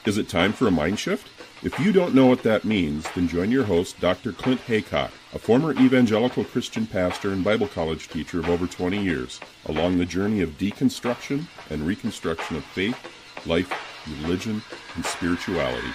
Is it time for a mind shift? If you don't know what that means, then join your host, Dr. Clint Haycock, a former evangelical Christian pastor and Bible college teacher of over 20 years, along the journey of deconstruction and reconstruction of faith, life, religion, and spirituality.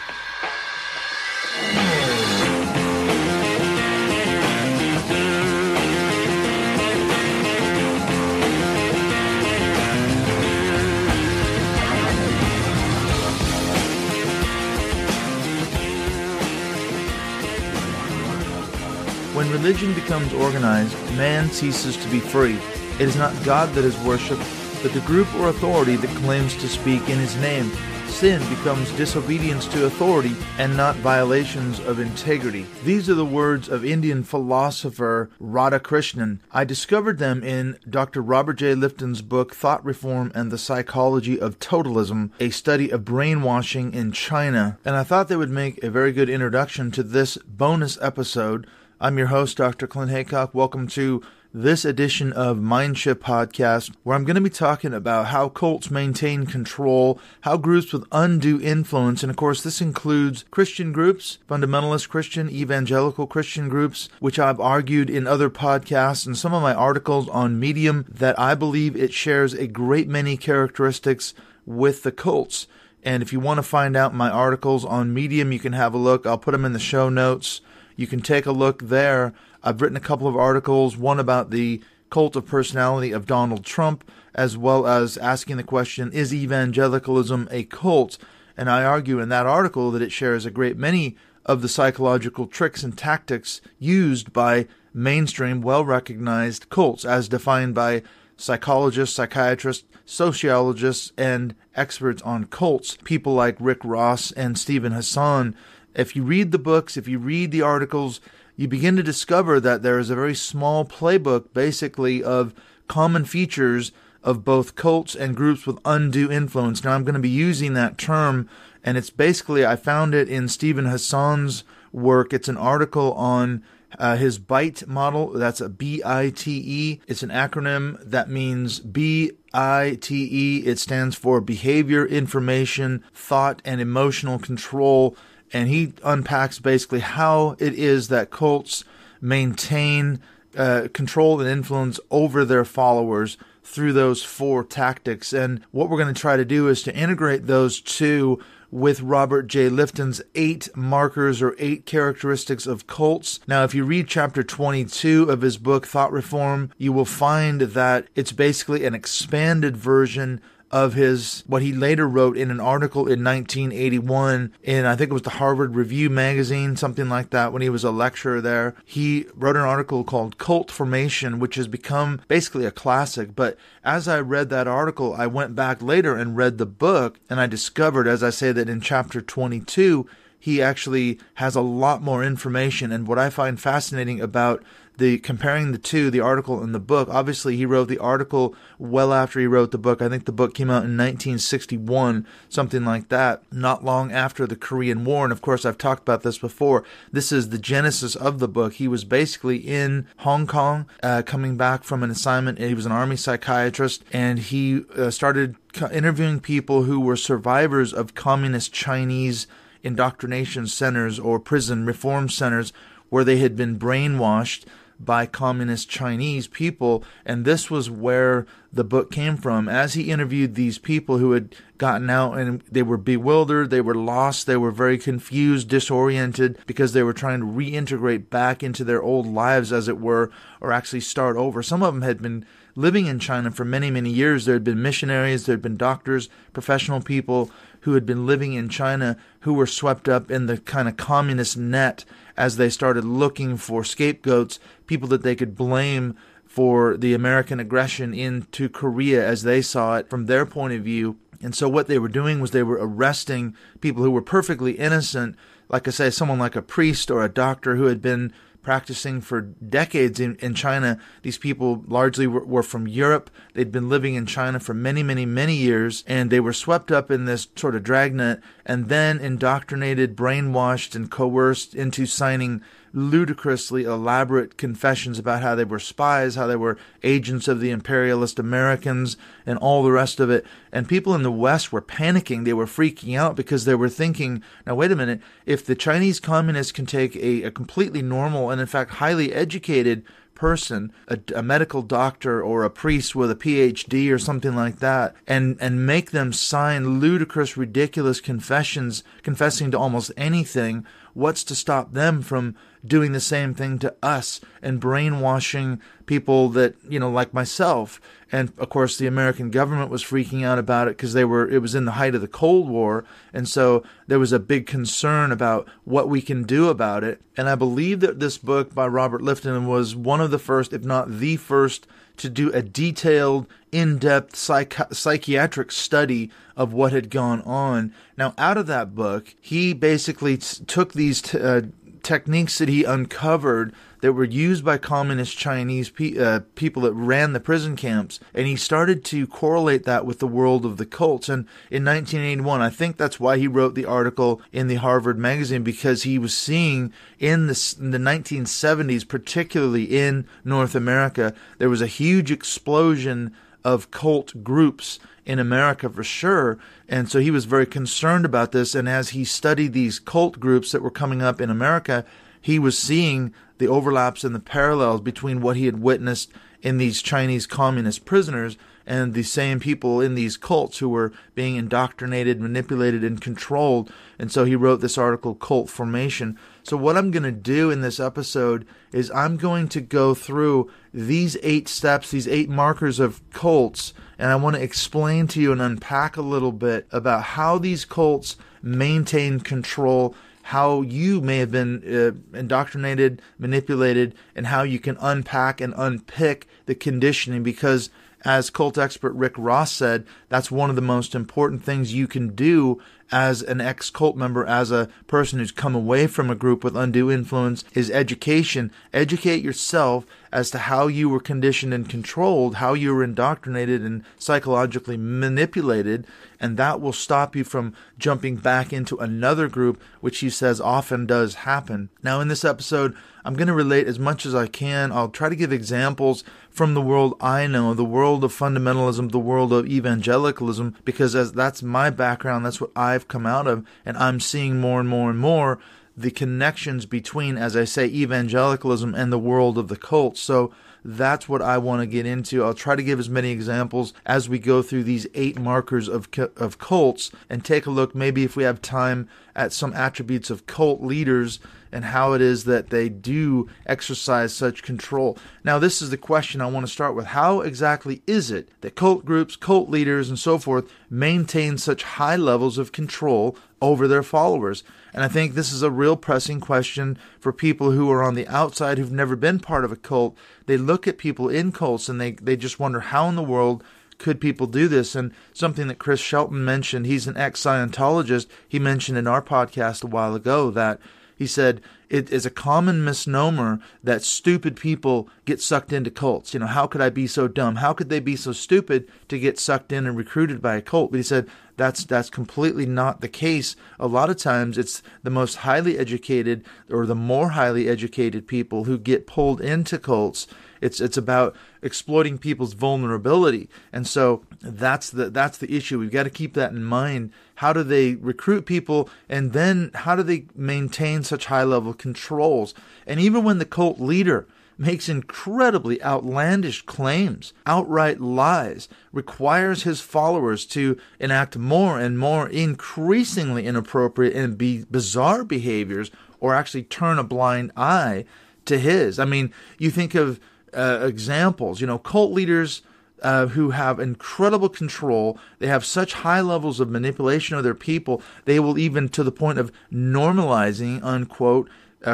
When religion becomes organized, man ceases to be free. It is not God that is worshipped, but the group or authority that claims to speak in his name. Sin becomes disobedience to authority and not violations of integrity. These are the words of Indian philosopher Radhakrishnan. I discovered them in Dr. Robert Jay Lifton's book, Thought Reform and the Psychology of Totalism, a study of brainwashing in China. And I thought they would make a very good introduction to this bonus episode. I'm your host, Dr. Clint Haycock. Welcome to this edition of Mindship Podcast, where I'm going to be talking about how cults maintain control, how groups with undue influence, and of course this includes Christian groups, fundamentalist Christian, evangelical Christian groups, which I've argued in other podcasts and some of my articles on Medium that I believe it shares a great many characteristics with the cults. And if you want to find out my articles on Medium, you can have a look. I'll put them in the show notes. You can take a look there. I've written a couple of articles, one about the cult of personality of Donald Trump, as well as asking the question, is evangelicalism a cult? And I argue in that article that it shares a great many of the psychological tricks and tactics used by mainstream, well-recognized cults, as defined by psychologists, psychiatrists, sociologists, and experts on cults, people like Rick Ross and Stephen Hassan. If you read the books, if you read the articles, you begin to discover that there is a very small playbook, basically, of common features of both cults and groups with undue influence. Now, I'm going to be using that term, and it's basically, I found it in Stephen Hassan's work. It's an article on his BITE model. That's a B-I-T-E. It's an acronym that means B-I-T-E. It stands for Behavior, Information, Thought, and Emotional Control. And he unpacks basically how it is that cults maintain control and influence over their followers through those four tactics. And what we're going to try to do is to integrate those two with Robert Jay Lifton's 8 markers or 8 characteristics of cults. Now, if you read chapter 22 of his book, Thought Reform, you will find that it's basically an expanded version of what he later wrote in an article in 1981 in, I think it was the Harvard Review magazine, something like that, when he was a lecturer there. He wrote an article called Cult Formation, which has become basically a classic. But as I read that article, I went back later and read the book, and I discovered, as I say, that in chapter 22, he actually has a lot more information. And what I find fascinating about comparing the two, the article and the book, obviously he wrote the article well after he wrote the book. I think the book came out in 1961, something like that, not long after the Korean War. And of course, I've talked about this before. This is the genesis of the book. He was basically in Hong Kong, coming back from an assignment. He was an army psychiatrist, and he started interviewing people who were survivors of communist Chinese indoctrination centers or prison reform centers where they had been brainwashed by communist Chinese people, and this was where the book came from. As he interviewed these people who had gotten out, and they were bewildered, they were lost, they were very confused, disoriented, because they were trying to reintegrate back into their old lives, as it were, or actually start over. Some of them had been living in China for many, many years. There had been missionaries, there had been doctors, professional people who had been living in China who were swept up in the kind of communist net as they started looking for scapegoats, people that they could blame for the American aggression into Korea as they saw it from their point of view. And so what they were doing was they were arresting people who were perfectly innocent, like I say, someone like a priest or a doctor who had been practicing for decades in China. These people largely were from Europe. They'd been living in China for many, many, many years, and they were swept up in this sort of dragnet and then indoctrinated, brainwashed, and coerced into signing ludicrously elaborate confessions about how they were spies, how they were agents of the imperialist Americans, and all the rest of it. And people in the West were panicking. They were freaking out because they were thinking, now wait a minute, if the Chinese communists can take a completely normal and in fact highly educated person, a medical doctor or a priest with a PhD or something like that, and make them sign ludicrous, ridiculous confessions, confessing to almost anything, what's to stop them from doing the same thing to us and brainwashing people that, like myself? And of course, the American government was freaking out about it because it was in the height of the Cold War. And so there was a big concern about what we can do about it. And I believe that this book by Robert Lifton was one of the first, if not the first, to do a detailed, in-depth psychiatric study of what had gone on. Now, out of that book, he basically took these techniques that he uncovered that were used by communist Chinese people that ran the prison camps, and he started to correlate that with the world of the cults. And in 1981, I think that's why he wrote the article in the Harvard magazine, because he was seeing in the 1970s, particularly in North America, there was a huge explosion of cult groups in America for sure. And so he was very concerned about this. And as he studied these cult groups that were coming up in America, he was seeing the overlaps and the parallels between what he had witnessed in these Chinese communist prisoners and the same people in these cults who were being indoctrinated, manipulated, and controlled. And so he wrote this article, Cult Formation. So what I'm going to do in this episode is I'm going to go through these 8 steps, these 8 markers of cults, and I want to explain to you and unpack a little bit about how these cults maintain control, how you may have been indoctrinated, manipulated, and how you can unpack and unpick the conditioning, because as cult expert Rick Ross said, that's one of the most important things you can do as an ex-cult member, as a person who's come away from a group with undue influence, is education. Educate yourself as to how you were conditioned and controlled, how you were indoctrinated and psychologically manipulated, and that will stop you from jumping back into another group, which he says often does happen. Now, in this episode, I'm going to relate as much as I can. I'll try to give examples from the world I know, the world of fundamentalism, the world of evangelicalism, because as that's my background, that's what I've come out of, and I'm seeing more and more and more the connections between, as I say, evangelicalism and the world of the cults. So that's what I want to get into. I'll try to give as many examples as we go through these 8 markers of cults, and take a look, maybe if we have time, at some attributes of cult leaders and how it is that they do exercise such control. Now, this is the question I want to start with. How exactly is it that cult groups, cult leaders, and so forth maintain such high levels of control over their followers? And I think this is a real pressing question for people who are on the outside, who've never been part of a cult. They look at people in cults and they just wonder, how in the world could people do this? And something that Chris Shelton mentioned, he's an ex-Scientologist, he mentioned in our podcast a while ago that he said it is a common misnomer that stupid people get sucked into cults. How could I be so dumb? How could they be so stupid to get sucked in and recruited by a cult? But he said that's completely not the case. A lot of times it's the most highly educated or the more highly educated people who get pulled into cults. It's about exploiting people's vulnerability. And so that's the issue. We've got to keep that in mind. How do they recruit people, and then how do they maintain such high-level controls? And even when the cult leader makes incredibly outlandish claims, outright lies, requires his followers to enact more and more increasingly inappropriate and bizarre behaviors, or actually turn a blind eye to his. I mean, you think of examples, cult leaders who have incredible control. They have such high levels of manipulation of their people. They will even to the point of normalizing, unquote,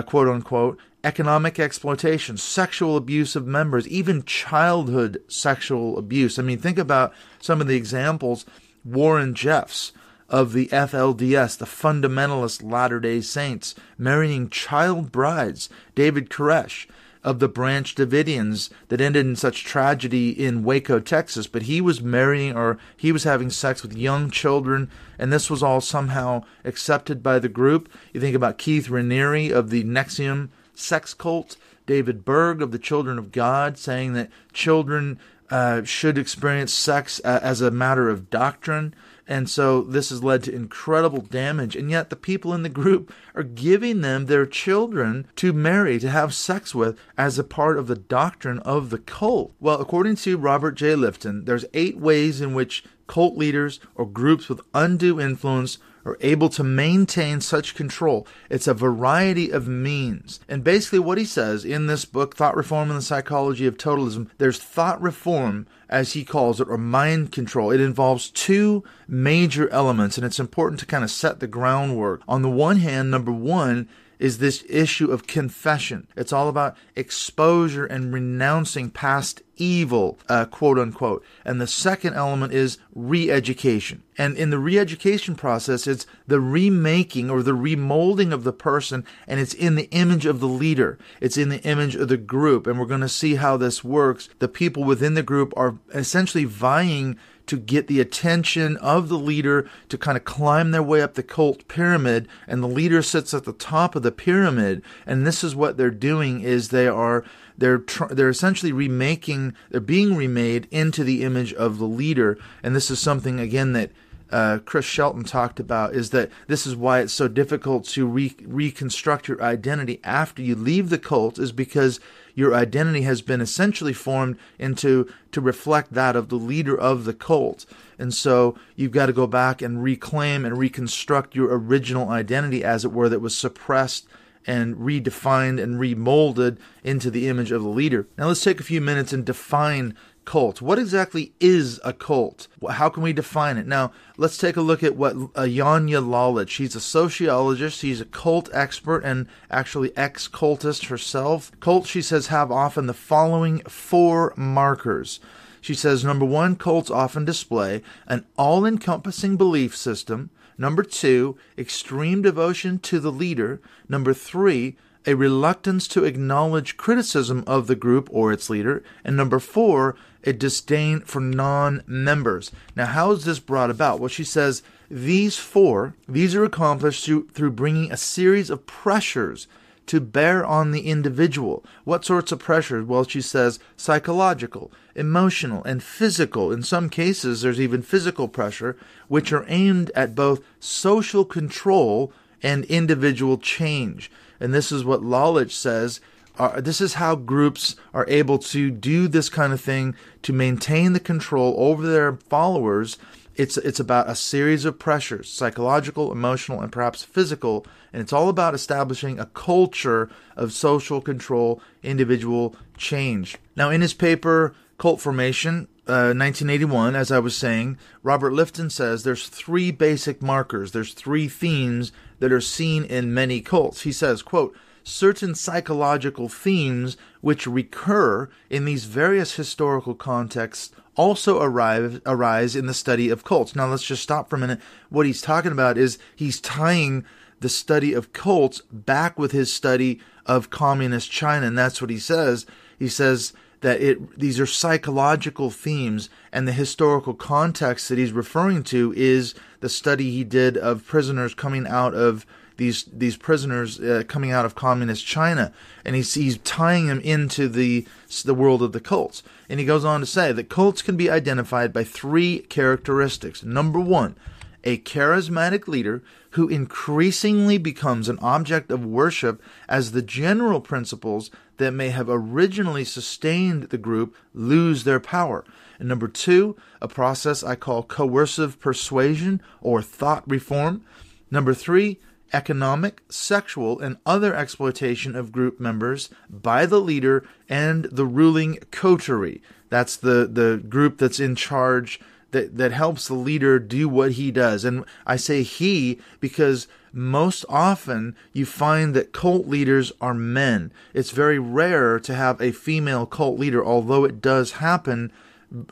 quote unquote, economic exploitation, sexual abuse of members, even childhood sexual abuse. I mean, think about some of the examples. Warren Jeffs of the FLDS, the Fundamentalist Latter-day Saints, marrying child brides. David Koresh of the Branch Davidians that ended in such tragedy in Waco, Texas, but he was marrying, or he was having sex with young children, and this was all somehow accepted by the group. You think about Keith Raniere of the NXIVM sex cult. David Berg of the Children of God saying that children should experience sex as a matter of doctrine. And so this has led to incredible damage. And yet the people in the group are giving them their children to marry, to have sex with, as a part of the doctrine of the cult. Well, according to Robert Jay Lifton, there's 8 ways in which cult leaders or groups with undue influence are able to maintain such control. It's a variety of means. And basically what he says in this book, Thought Reform and the Psychology of Totalism, there's thought reform, as he calls it, or mind control. It involves 2 major elements, and it's important to kind of set the groundwork. On the one hand, number 1 is this issue of confession. It's all about exposure and renouncing past evil, quote unquote. And the second element is re-education. And in the re-education process, it's the remaking or the remolding of the person, and it's in the image of the leader. It's in the image of the group. And we're going to see how this works. The people within the group are essentially vying to get the attention of the leader to kind of climb their way up the cult pyramid, and the leader sits at the top of the pyramid. And this is what they're doing: is they're essentially they're being remade into the image of the leader. And this is something, again, that Chris Shelton talked about, is that this is why it's so difficult to reconstruct your identity after you leave the cult, is because your identity has been essentially formed to reflect that of the leader of the cult. And so you've got to go back and reclaim and reconstruct your original identity, as it were, that was suppressed and redefined and remolded into the image of the leader. Now let's take a few minutes and define cult. What exactly is a cult? How can we define it? Now, let's take a look at what Janja Lalich. She's a sociologist. She's a cult expert and actually ex-cultist herself. Cults, she says, have often the following 4 markers. She says, number 1, cults often display an all-encompassing belief system. Number 2, extreme devotion to the leader. Number 3, a reluctance to acknowledge criticism of the group or its leader. And number 4, a disdain for non-members. Now, how is this brought about? Well, she says these are accomplished through bringing a series of pressures to bear on the individual. What sorts of pressures? Well, she says psychological, emotional, and physical. In some cases, there's even physical pressure, which are aimed at both social control and individual change. And this is what Lalich says. This is how groups are able to do this kind of thing to maintain the control over their followers. It's about a series of pressures, psychological, emotional, and perhaps physical. And it's all about establishing a culture of social control, individual change. Now, in his paper, Cult Formation, 1981, as I was saying, Robert Lifton says there's 3 basic markers. There's 3 themes that are seen in many cults. He says, quote, certain psychological themes which recur in these various historical contexts also arise in the study of cults. Now, let's just stop for a minute. What he's talking about is he's tying the study of cults back with his study of communist China, and that's what he says. He says that these are psychological themes, and the historical context that he's referring to is the study he did of prisoners coming out of these prisoners coming out of communist China, and he's tying them into the world of the cults. And he goes on to say that cults can be identified by 3 characteristics. Number 1, a charismatic leader who increasingly becomes an object of worship as the general principles that may have originally sustained the group lose their power. And number 2, a process I call coercive persuasion or thought reform. Number 3, economic, sexual, and other exploitation of group members by the leader and the ruling coterie. That's the group that's in charge, that helps the leader do what he does. And I say he because most often you find that cult leaders are men. It's very rare to have a female cult leader, although it does happen.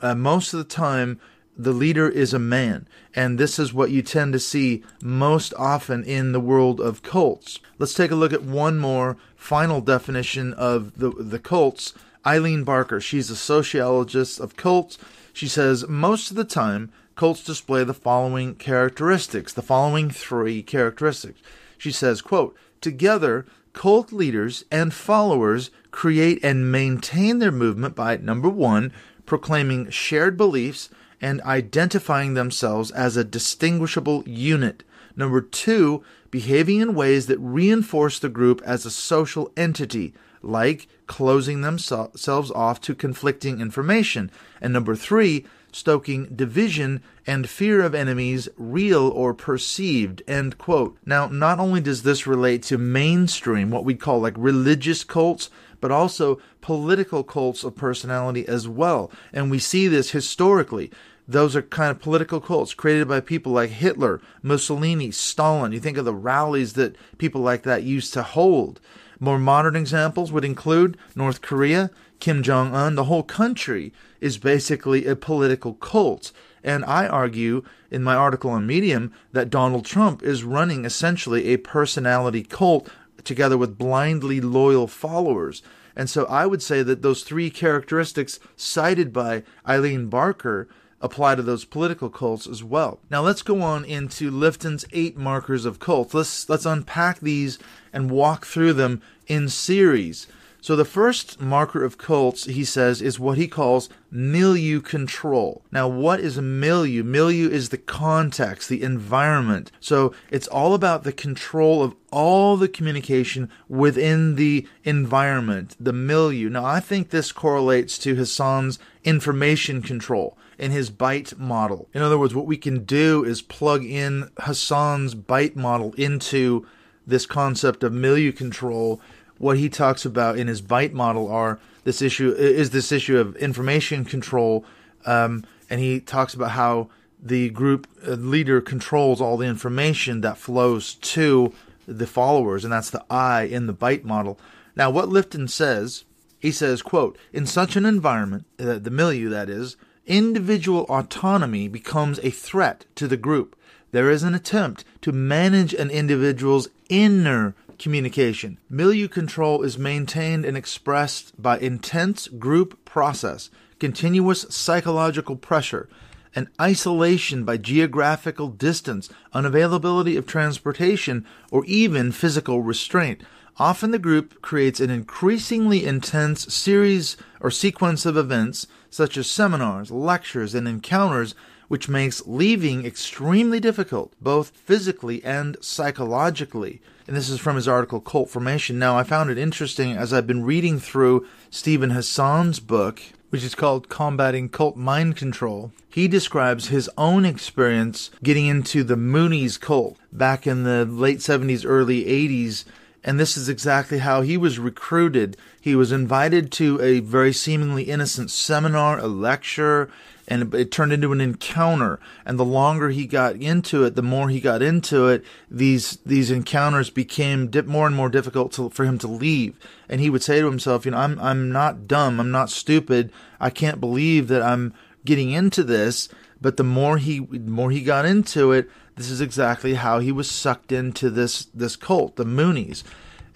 Most of the time, the leader is a man. And this is what you tend to see most often in the world of cults. Let's take a look at one more final definition of the cults. Eileen Barker, she's a sociologist of cults. She says, most of the time, cults display the following characteristics, the following 3 characteristics. She says, quote, together, cult leaders and followers create and maintain their movement by, number one, proclaiming shared beliefs and identifying themselves as a distinguishable unit. Number two, behaving in ways that reinforce the group as a social entity, like closing themselves off to conflicting information. And number three, stoking division and fear of enemies, real or perceived, end quote. Now, not only does this relate to mainstream, what we'd call like religious cults, but also political cults of personality as well. And we see this historically. Those are kind of political cults created by people like Hitler, Mussolini, Stalin. You think of the rallies that people like that used to hold. More modern examples would include North Korea, Kim Jong-un. The whole country is basically a political cult. And I argue in my article on Medium that Donald Trump is running essentially a personality cult together with blindly loyal followers. And so I would say that those three characteristics cited by Eileen Barker apply to those political cults as well. Now let's go on into Lifton's 8 markers of cults. Let's unpack these and walk through them in series. So the first marker of cults, he says, is what he calls milieu control. Now, what is a milieu? Milieu is the context, the environment. So it's all about the control of all the communication within the environment, the milieu. Now, I think this correlates to Hassan's information control in his byte model. In other words, what we can do is plug in Hassan's byte model into this concept of milieu control. What he talks about in his byte model are this issue of information control, and he talks about how the group leader controls all the information that flows to the followers, and that's the I in the byte model. Now, what Lifton says, he says, quote, in such an environment, the milieu that is, individual autonomy becomes a threat to the group. There is an attempt to manage an individual's inner communication. Milieu control is maintained and expressed by intense group process, continuous psychological pressure, and isolation by geographical distance, unavailability of transportation, or even physical restraint. Often the group creates an increasingly intense series or sequence of events, such as seminars, lectures, and encounters, which makes leaving extremely difficult, both physically and psychologically. And this is from his article, Cult Formation. Now, I found it interesting as I've been reading through Stephen Hassan's book, which is called Combating Cult Mind Control. He describes his own experience getting into the Moonies cult back in the late 70s, early 80s. And this is exactly how he was recruited. He was invited to a very seemingly innocent seminar, a lecture, and it turned into an encounter. And the longer he got into it, the more he got into it, these encounters became more and more difficult for him to leave. And he would say to himself, I'm not dumb, I'm not stupid, I can't believe that I'm getting into this. But the more he got into it, this is exactly how he was sucked into this cult, the Moonies.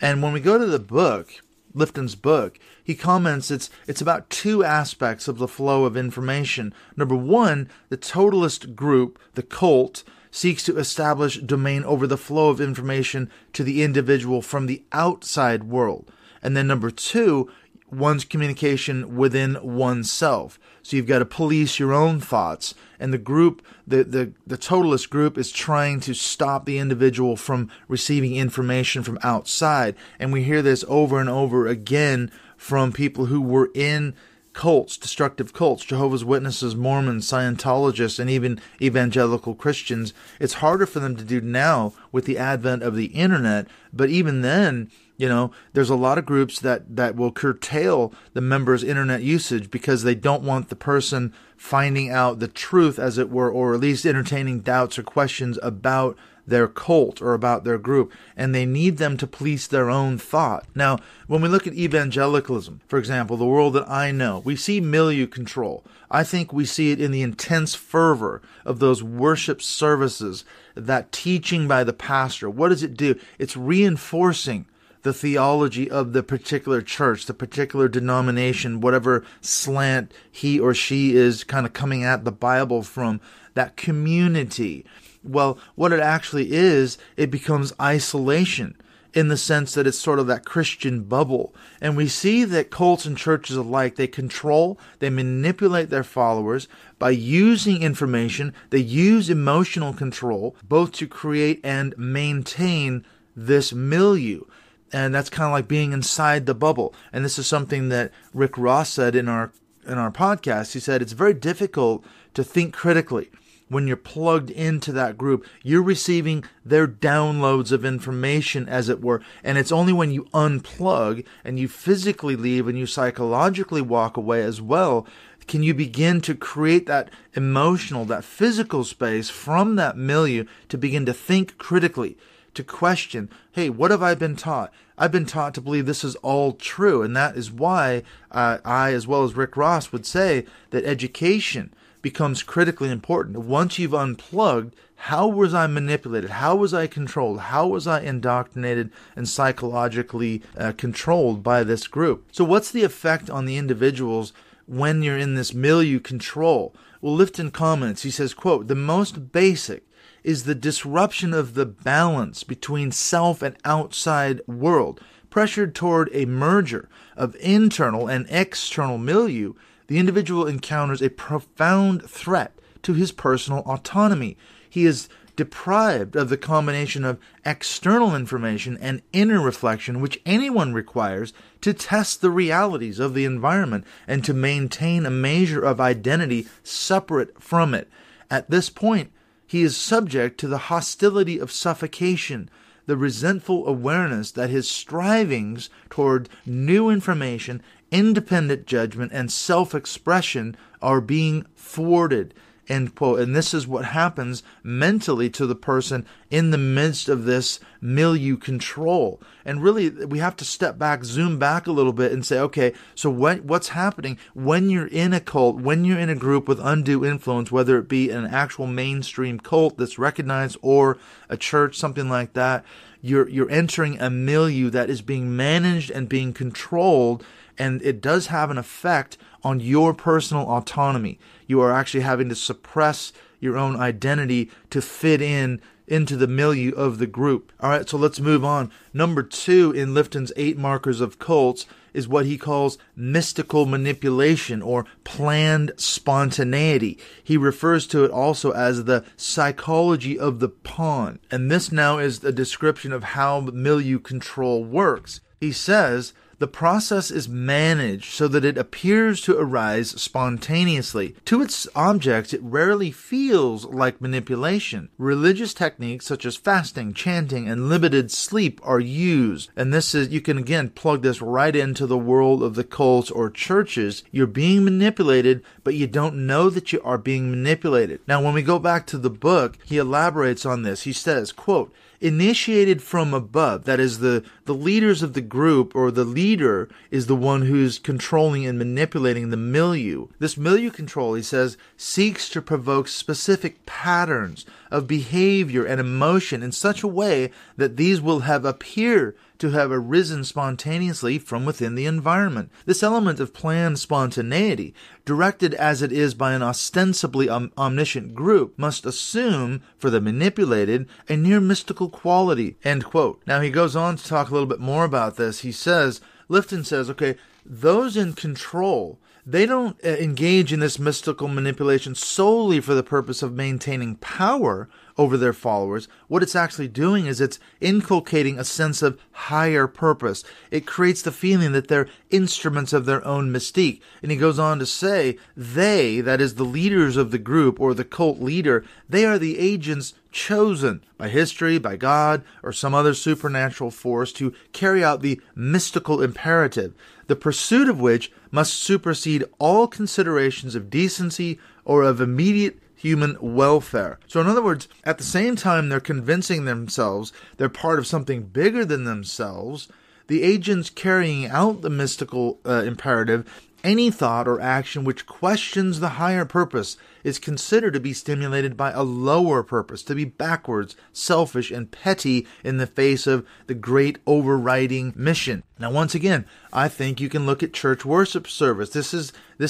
And when we go to the book, Lifton's book, he comments it's about 2 aspects of the flow of information. Number 1, the totalist group, the cult, seeks to establish domain over the flow of information to the individual from the outside world. And then number 2, one's communication within oneself. So you've got to police your own thoughts. And the group, the totalist group, is trying to stop the individual from receiving information from outside. And we hear this over and over again from people who were in cults, destructive cults, Jehovah's Witnesses, Mormons, Scientologists, and even evangelical Christians. It's harder for them to do now with the advent of the internet, but even then, there's a lot of groups that will curtail the members' internet usage because they don't want the person finding out the truth, as it were, or at least entertaining doubts or questions about their cult or about their group, and they need them to police their own thought. Now, when we look at evangelicalism, for example, the world that I know, we see milieu control. I think we see it in the intense fervor of those worship services, that teaching by the pastor. What does it do? It's reinforcing the theology of the particular church, the particular denomination, whatever slant he or she is kind of coming at the Bible from, that community. Well, what it actually is, it becomes isolation. in the sense that it's sort of that Christian bubble. And we see that cults and churches alike, they control, they manipulate their followers by using information. They use emotional control, both to create and maintain this milieu. And that's kind of like being inside the bubble. And this is something that Rick Ross said in our podcast. He said it's very difficult to think critically when you're plugged into that group. You're receiving their downloads of information, as it were. And it's only when you unplug and you physically leave and you psychologically walk away as well, can you begin to create that emotional, that physical space from that milieu to begin to think critically, to question, hey, what have I been taught? I've been taught to believe this is all true. And that is why I, as well as Rick Ross, would say that education becomes critically important. Once you've unplugged, how was I manipulated? How was I controlled? How was I indoctrinated and psychologically controlled by this group? So what's the effect on the individuals when you're in this milieu control? Well, Lifton comments, he says, quote, "The most basic is the disruption of the balance between self and outside world. Pressured toward a merger of internal and external milieu, the individual encounters a profound threat to his personal autonomy. He is deprived of the combination of external information and inner reflection which anyone requires to test the realities of the environment and to maintain a measure of identity separate from it. At this point, he is subject to the hostility of suffocation, the resentful awareness that his strivings toward new information, independent judgment, and self-expression are being thwarted." End quote. And this is what happens mentally to the person in the midst of this milieu control. And really, we have to step back, zoom back a little bit and say, okay, so what's happening when you're in a cult, when you're in a group with undue influence, whether it be an actual mainstream cult that's recognized or a church, something like that, you're entering a milieu that is being managed and being controlled, and it does have an effect on your personal autonomy. You are actually having to suppress your own identity to fit into the milieu of the group. All right, so let's move on. Number 2 in Lifton's 8 markers of cults is what he calls mystical manipulation or planned spontaneity. He refers to it also as the psychology of the pawn. And this now is a description of how milieu control works. He says, the process is managed so that it appears to arise spontaneously. To its objects, it rarely feels like manipulation. Religious techniques such as fasting, chanting, and limited sleep are used. And this is, you can again plug this right into the world of the cults or churches. You're being manipulated, but you don't know that you are being manipulated. Now, when we go back to the book, he elaborates on this. He says, quote, "Initiated from above," that is the leaders of the group, or the leader is the one who's controlling and manipulating the milieu. This milieu control, he says, seeks to provoke specific patterns of behavior and emotion in such a way that these will appear to have arisen spontaneously from within the environment. This element of planned spontaneity, directed as it is by an ostensibly omniscient group, must assume, for the manipulated, a near mystical quality. End quote. Now he goes on to talk a little bit more about this. He says, Lifton says, okay, those in control, they don't engage in this mystical manipulation solely for the purpose of maintaining power over their followers. What it's actually doing is it's inculcating a sense of higher purpose. It creates the feeling that they're instruments of their own mystique. And he goes on to say, they, that is the leaders of the group or the cult leader, they are the agents chosen by history, by God, or some other supernatural force to carry out the mystical imperative, the pursuit of which must supersede all considerations of decency or of immediate human welfare. So in other words, at the same time they're convincing themselves they're part of something bigger than themselves, the agents carrying out the mystical imperative, any thought or action which questions the higher purpose is considered to be stimulated by a lower purpose, to be backwards, selfish, and petty in the face of the great overriding mission. Now, once again, I think you can look at church worship service. This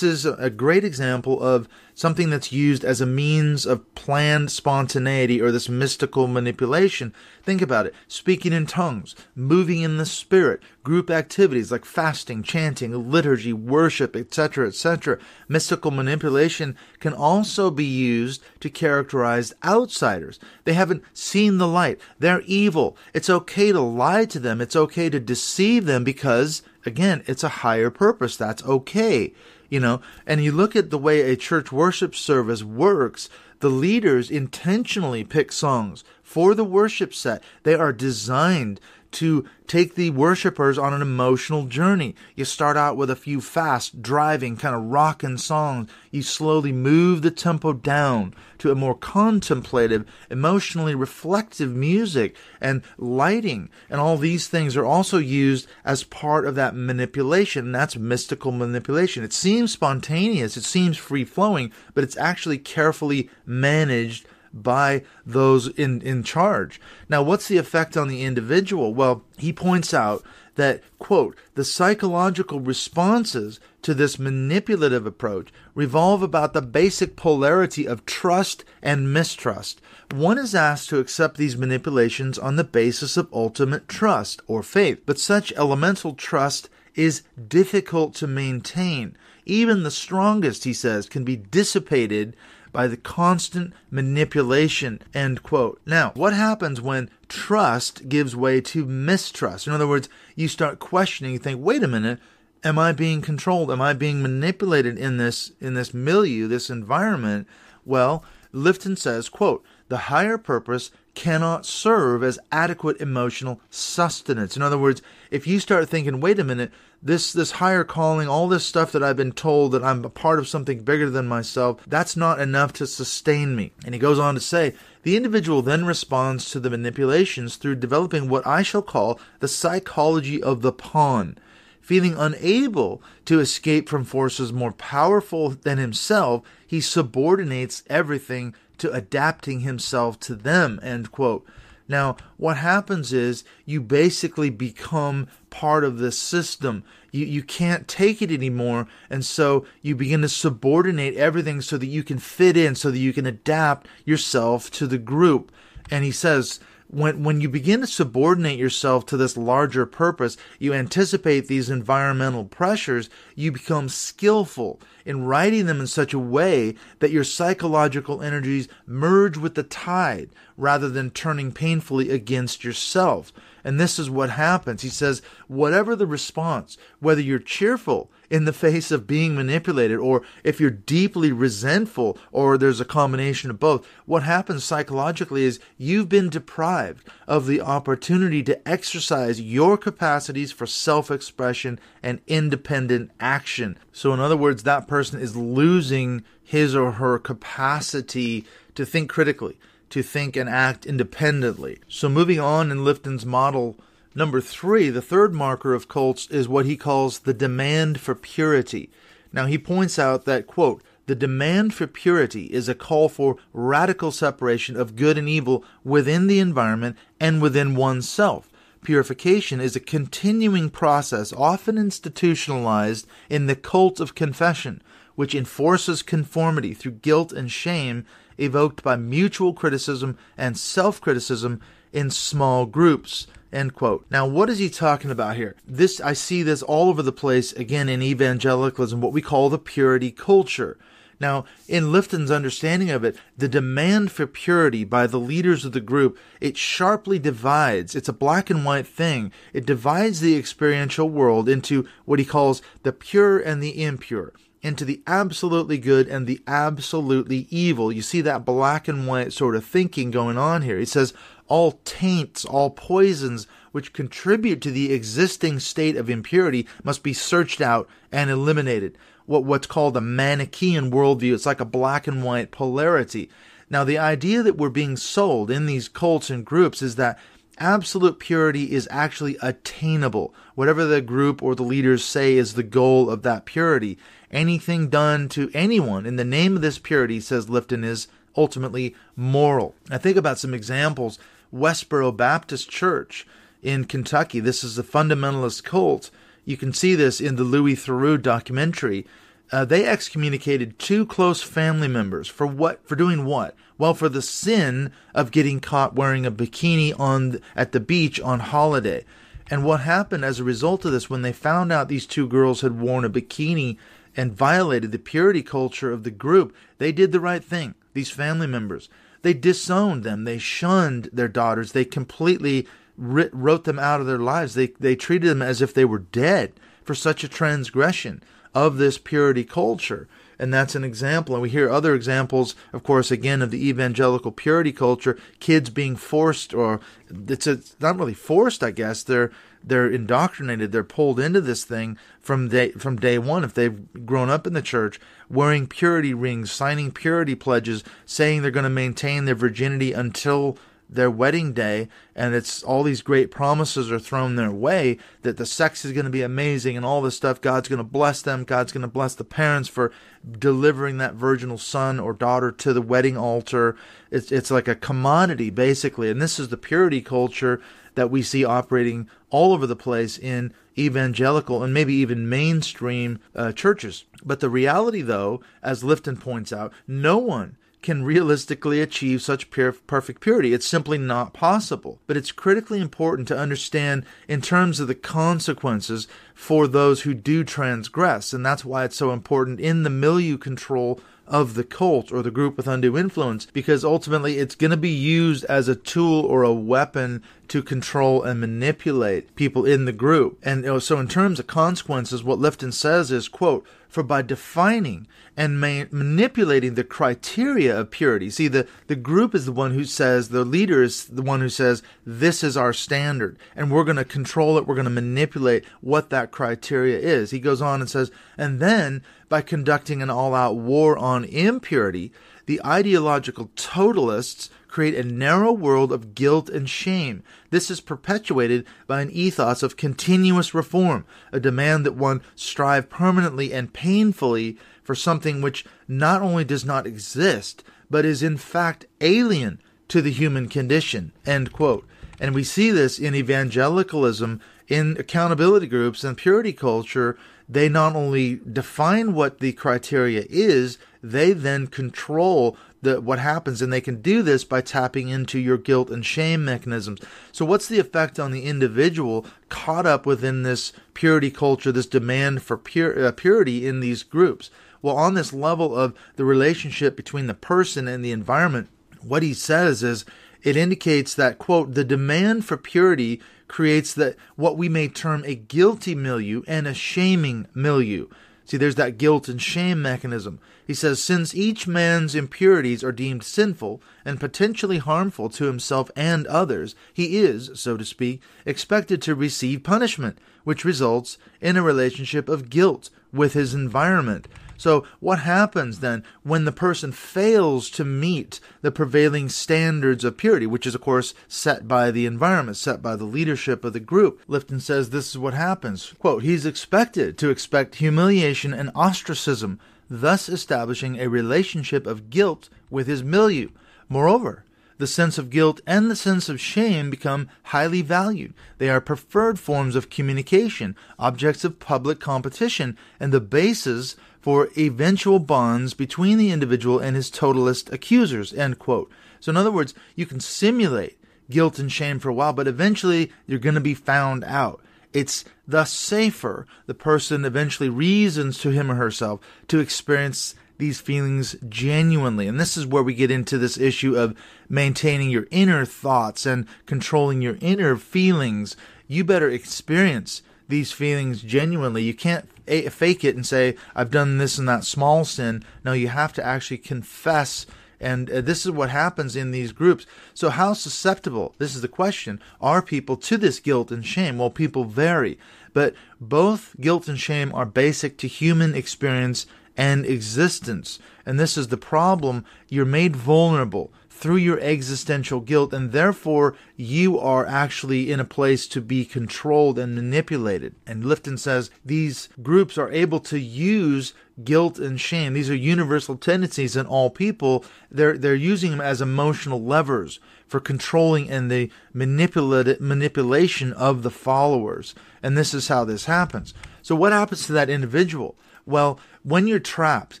is a great example of something that's used as a means of planned spontaneity or this mystical manipulation. Think about it. Speaking in tongues, moving in the Spirit, group activities like fasting, chanting, liturgy, worship, etc., etc. Mystical manipulation can also be used to characterize outsiders. They haven't seen the light. They're evil. It's okay to lie to them. It's okay to deceive them because, again, it's a higher purpose. That's okay. And you look at the way a church worship service works, the leaders intentionally pick songs for the worship set. They are designed to take the worshipers on an emotional journey. You start out with a few fast, driving, kind of rocking songs. You slowly move the tempo down to a more contemplative, emotionally reflective music and lighting. And all these things are also used as part of that manipulation. And that's mystical manipulation. It seems spontaneous, it seems free-flowing, but it's actually carefully managed by those in charge. Now, what's the effect on the individual? Well, he points out that, quote, the psychological responses to this manipulative approach revolve about the basic polarity of trust and mistrust. One is asked to accept these manipulations on the basis of ultimate trust or faith, but such elemental trust is difficult to maintain. Even the strongest, he says, can be dissipated by the constant manipulation, end quote. Now, what happens when trust gives way to mistrust? In other words, you start questioning, you think, wait a minute, am I being controlled? Am I being manipulated in this milieu, this environment? Well, Lifton says, quote, the higher purpose cannot serve as adequate emotional sustenance. In other words, if you start thinking, wait a minute, this higher calling, all this stuff that I've been told that I'm a part of something bigger than myself, that's not enough to sustain me. And he goes on to say, the individual then responds to the manipulations through developing what I shall call the psychology of the pawn. Feeling unable to escape from forces more powerful than himself, he subordinates everything to adapting himself to them, end quote. Now, what happens is you basically become part of this system. You can't take it anymore, and so you begin to subordinate everything so that you can fit in, so that you can adapt yourself to the group. And he says, when you begin to subordinate yourself to this larger purpose, you anticipate these environmental pressures, you become skillful in writing them in such a way that your psychological energies merge with the tide rather than turning painfully against yourself. And this is what happens. He says, whatever the response, whether you're cheerful in the face of being manipulated, or if you're deeply resentful, or there's a combination of both, what happens psychologically is you've been deprived of the opportunity to exercise your capacities for self-expression and independent action. So in other words, that person is losing his or her capacity to think critically, to think and act independently. So moving on in Lifton's model number 3, the third marker of cults is what he calls the demand for purity. Now he points out that, quote, the demand for purity is a call for radical separation of good and evil within the environment and within oneself. Purification is a continuing process, often institutionalized in the cult of confession, which enforces conformity through guilt and shame evoked by mutual criticism and self-criticism in small groups, end quote. Now, what is he talking about here? I see this all over the place, again, in evangelicalism, what we call the purity culture. Now, in Lifton's understanding of it, the demand for purity by the leaders of the group, it sharply divides. It's a black and white thing. It divides the experiential world into what he calls the pure and the impure, into the absolutely good and the absolutely evil. You see that black and white sort of thinking going on here. He says all taints, all poisons which contribute to the existing state of impurity must be searched out and eliminated. What's called a Manichaean worldview. It's like a black and white polarity. Now, the idea that we're being sold in these cults and groups is that absolute purity is actually attainable. Whatever the group or the leaders say is the goal of that purity. Anything done to anyone in the name of this purity, says Lifton, is ultimately moral. Now think about some examples. Westboro Baptist Church in Kentucky. This is the fundamentalist cult. You can see this in the Louis Theroux documentary. They excommunicated 2 close family members for doing what? Well, for the sin of getting caught wearing a bikini at the beach on holiday. And what happened as a result of this, when they found out these 2 girls had worn a bikini and violated the purity culture of the group, they did the right thing, these family members. They disowned them. They shunned their daughters. They completely wrote them out of their lives. They treated them as if they were dead for such a transgression of this purity culture. And that's an example. And we hear other examples, of course, again, of the evangelical purity culture, kids being forced, or it's not really forced, I guess. They're indoctrinated. They're pulled into this thing from day one, if they've grown up in the church, wearing purity rings, signing purity pledges, saying they're going to maintain their virginity until their wedding day, and it's all these great promises are thrown their way that the sex is going to be amazing and all this stuff. God's going to bless them. God's going to bless the parents for delivering that virginal son or daughter to the wedding altar. It's like a commodity, basically. And this is the purity culture that we see operating all over the place in evangelical and maybe even mainstream churches. But the reality, though, as Lifton points out, no one can realistically achieve such perfect purity. It's simply not possible. But it's critically important to understand in terms of the consequences for those who do transgress. And that's why it's so important in the milieu control of the cult or the group with undue influence, because ultimately it's going to be used as a tool or a weapon to control and manipulate people in the group. And so in terms of consequences, what Lifton says is, quote, "For by defining and manipulating the criteria of purity," see, the group is the one who says, the leader is the one who says, this is our standard, and we're going to control it, we're going to manipulate what that criteria is. He goes on and says, and then by conducting an all-out war on impurity, the ideological totalists create a narrow world of guilt and shame. This is perpetuated by an ethos of continuous reform, a demand that one strive permanently and painfully for something which not only does not exist, but is in fact alien to the human condition. End quote. And we see this in evangelicalism, in accountability groups and purity culture. They not only define what the criteria is, they then control what happens, and they can do this by tapping into your guilt and shame mechanisms. So what's the effect on the individual caught up within this purity culture, this demand for purity in these groups? Well, on this level of the relationship between the person and the environment, what he says is it indicates that, quote, the demand for purity creates that what we may term a guilty milieu and a shaming milieu. See, there's that guilt and shame mechanism. He says, since each man's impurities are deemed sinful and potentially harmful to himself and others, he is, so to speak, expected to receive punishment, which results in a relationship of guilt with his environment. So what happens then when the person fails to meet the prevailing standards of purity, which is, of course, set by the environment, set by the leadership of the group? Lifton says this is what happens. Quote, he's expected to expect humiliation and ostracism, thus establishing a relationship of guilt with his milieu. Moreover, the sense of guilt and the sense of shame become highly valued. They are preferred forms of communication, objects of public competition, and the basis for eventual bonds between the individual and his totalist accusers, end quote. So in other words, you can simulate guilt and shame for a while, but eventually you're going to be found out. It's thus safer, the person eventually reasons to him or herself to experience these feelings genuinely. And this is where we get into this issue of maintaining your inner thoughts and controlling your inner feelings. You better experience these feelings genuinely. You can't fake it and say, I've done this and that small sin. No, you have to actually confess. And this is what happens in these groups. So how susceptible, this is the question, are people to this guilt and shame? Well, people vary. But both guilt and shame are basic to human experience and existence. And this is the problem. You're made vulnerable through your existential guilt, and therefore you are actually in a place to be controlled and manipulated. And Lifton says these groups are able to use guilt and shame. These are universal tendencies in all people. They're using them as emotional levers for controlling and the manipulation of the followers. And this is how this happens. So what happens to that individual? Well, when you're trapped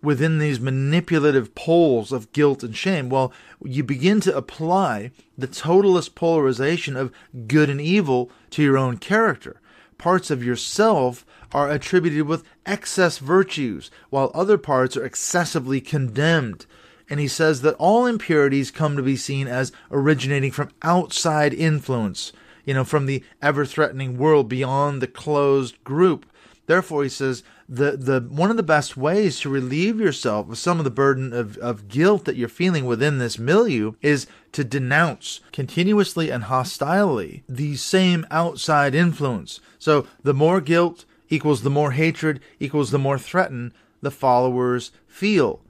within these manipulative poles of guilt and shame, well, you begin to apply the totalist polarization of good and evil to your own character. Parts of yourself are attributed with excess virtues, while other parts are excessively condemned. And he says that all impurities come to be seen as originating from outside influence, from the ever-threatening world beyond the closed group. Therefore, he says, the one of the best ways to relieve yourself of some of the burden of guilt that you're feeling within this milieu is to denounce continuously and hostilely the same outside influence. So the more guilt equals the more hatred equals the more threatened the followers feel.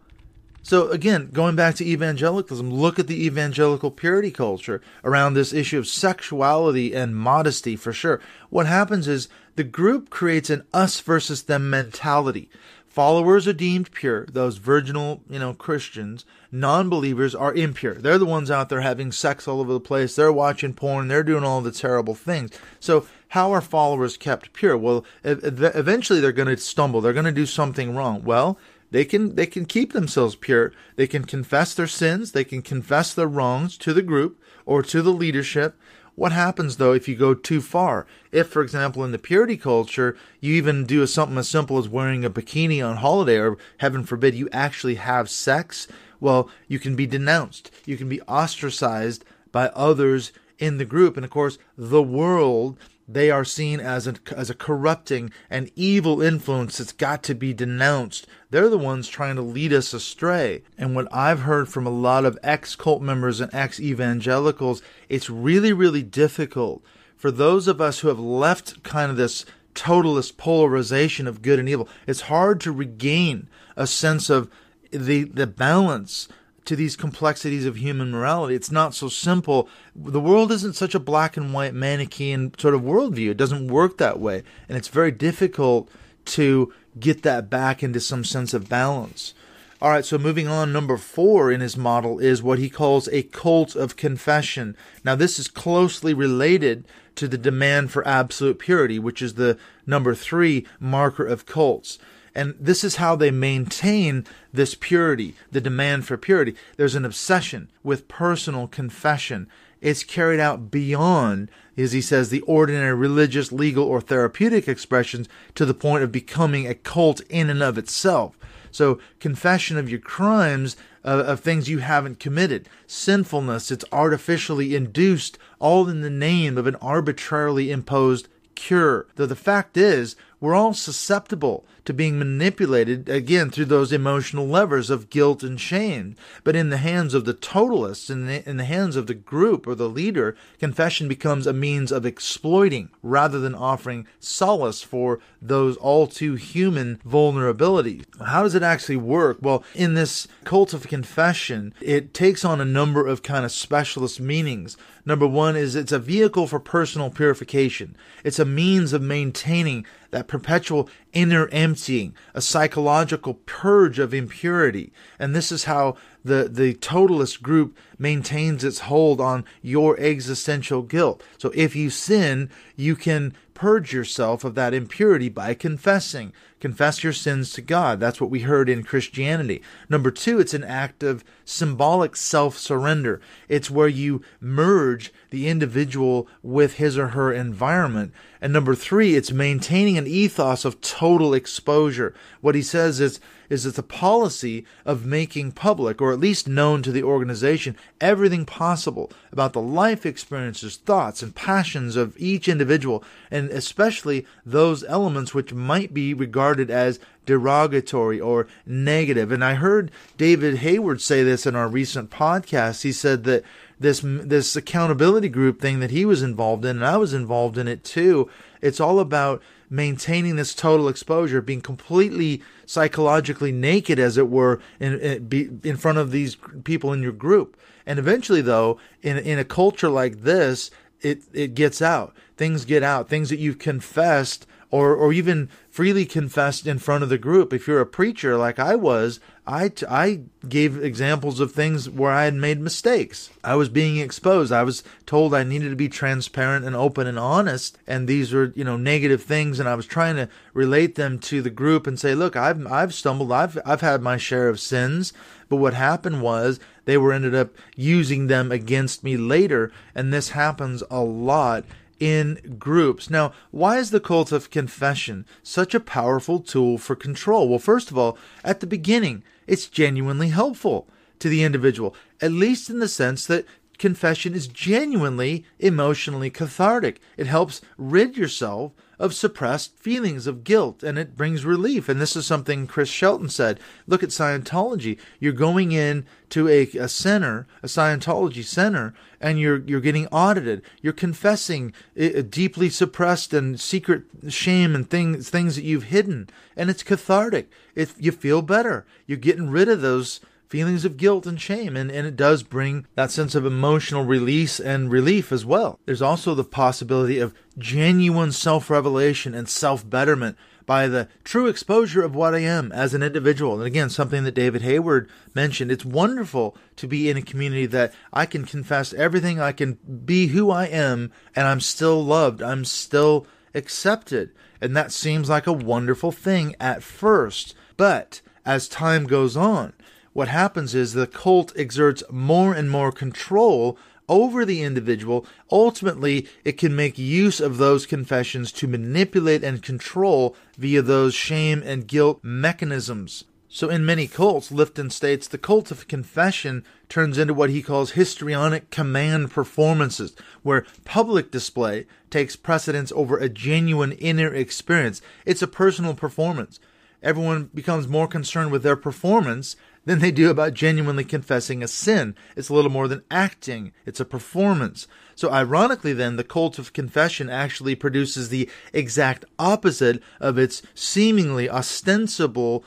So again, going back to evangelicalism, look at the evangelical purity culture around this issue of sexuality and modesty for sure. What happens is the group creates an us versus them mentality. Followers are deemed pure, those virginal, Christians. Non-believers are impure. They're the ones out there having sex all over the place. They're watching porn. They're doing all the terrible things. So how are followers kept pure? Well, eventually they're going to stumble. They're going to do something wrong. Well, they can keep themselves pure. They can confess their sins. They can confess their wrongs to the group or to the leadership. What happens, though, if you go too far? If, for example, in the purity culture, you even do something as simple as wearing a bikini on holiday, or heaven forbid, you actually have sex, well, you can be denounced. You can be ostracized by others in the group. And, of course, the world, they are seen as a corrupting and evil influence that's got to be denounced. They're the ones trying to lead us astray. And what I've heard from a lot of ex-cult members and ex-evangelicals, it's really, really difficult for those of us who have left kind of this totalist polarization of good and evil. It's hard to regain a sense of the balance to these complexities of human morality. It's not so simple. The world isn't such a black and white Manichaean sort of worldview. It doesn't work that way. And it's very difficult to get that back into some sense of balance. All right, so moving on, number 4 in his model is what he calls a cult of confession. Now, this is closely related to the demand for absolute purity, which is the number 3 marker of cults. And this is how they maintain this purity, the demand for purity. There's an obsession with personal confession. It's carried out beyond, as he says, the ordinary religious, legal, or therapeutic expressions to the point of becoming a cult in and of itself. So confession of your crimes, of things you haven't committed. Sinfulness, it's artificially induced, all in the name of an arbitrarily imposed cure. Though the fact is, we're all susceptible to being manipulated, again, through those emotional levers of guilt and shame. But in the hands of the totalists, in the hands of the group or the leader, confession becomes a means of exploiting rather than offering solace for those all too human vulnerabilities. How does it actually work? Well, in this cult of confession, it takes on a number of kind of specialist meanings. Number 1 is it's a vehicle for personal purification. It's a means of maintaining that perpetual inner emptying, a psychological purge of impurity. And this is how the totalist group maintains its hold on your existential guilt. So if you sin, you can purge yourself of that impurity by confessing. Confess your sins to God. That's what we heard in Christianity. Number 2, it's an act of symbolic self-surrender. It's where you merge the individual with his or her environment. And number 3, it's maintaining an ethos of total exposure. What he says is it's a policy of making public, or at least known to the organization, everything possible about the life experiences, thoughts, and passions of each individual, and especially those elements which might be regarded as derogatory or negative. And I heard David Hayward say this in our recent podcast. He said that this accountability group thing that he was involved in, and I was involved in it too, it's all about maintaining this total exposure, being completely psychologically naked, as it were, in front of these people in your group. And eventually, though, in a culture like this, it gets out. Things get out. Things that you've confessed or even freely confessed in front of the group. If you're a preacher like I was, I gave examples of things where I had made mistakes. I was being exposed. I was told I needed to be transparent and open and honest, and these were, negative things, and I was trying to relate them to the group and say, look, I've stumbled. I've had my share of sins, but what happened was they ended up using them against me later, and this happens a lot in groups. Now, why is the cult of confession such a powerful tool for control? Well, first of all, at the beginning, it's genuinely helpful to the individual, at least in the sense that confession is genuinely emotionally cathartic. It helps rid yourself of suppressed feelings of guilt, and it brings relief. And this is something Chris Shelton said. Look at Scientology. You're going in to a center, a Scientology center, and you're getting audited. You're confessing deeply suppressed and secret shame and things that you've hidden, and it's cathartic. You feel better. You're getting rid of those feelings of guilt and shame, and it does bring that sense of emotional release and relief as well. There's also the possibility of genuine self-revelation and self-betterment by the true exposure of what I am as an individual. And again, something that David Hayward mentioned, it's wonderful to be in a community that I can confess everything, I can be who I am, and I'm still loved, I'm still accepted. And that seems like a wonderful thing at first. But as time goes on, what happens is the cult exerts more and more control over the individual. Ultimately, it can make use of those confessions to manipulate and control via those shame and guilt mechanisms. So in many cults, Lifton states, the cult of confession turns into what he calls histrionic command performances, where public display takes precedence over a genuine inner experience. It's a personal performance. Everyone becomes more concerned with their performance than they do about genuinely confessing a sin. It's a little more than acting. It's a performance. So ironically then, the cult of confession actually produces the exact opposite of its seemingly ostensible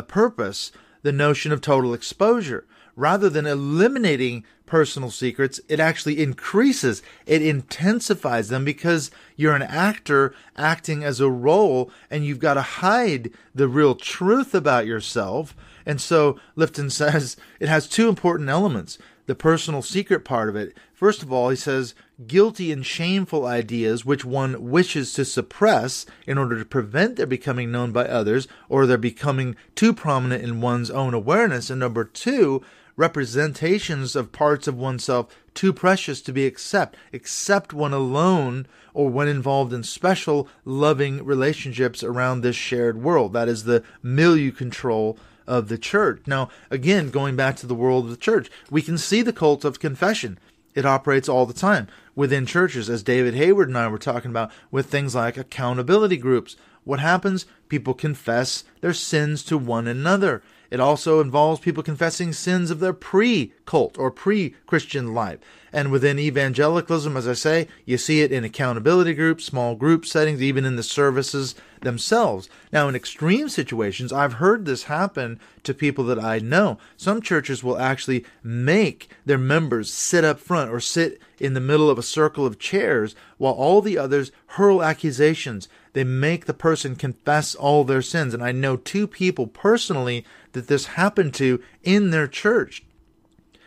purpose, the notion of total exposure. Rather than eliminating personal secrets, it actually increases, it intensifies them, because you're an actor acting as a role, and you've got to hide the real truth about yourself. And so Lifton says it has two important elements. The personal secret part of it. First of all, he says, guilty and shameful ideas which one wishes to suppress in order to prevent their becoming known by others, or their becoming too prominent in one's own awareness. And number two, representations of parts of oneself too precious to be except when alone or when involved in special loving relationships around this shared world. That is the milieu control of the church. Now, again, going back to the world of the church, we can see the cult of confession. It operates all the time within churches, as David Hayward and I were talking about, with things like accountability groups. What happens? People confess their sins to one another. It also involves people confessing sins of their pre-cult or pre-Christian life. And within evangelicalism, as I say, you see it in accountability groups, small group settings, even in the services themselves. Now, in extreme situations, I've heard this happen to people that I know. Some churches will actually make their members sit up front or sit in the middle of a circle of chairs while all the others hurl accusations. They make the person confess all their sins. And I know two people personally that this happened to in their church.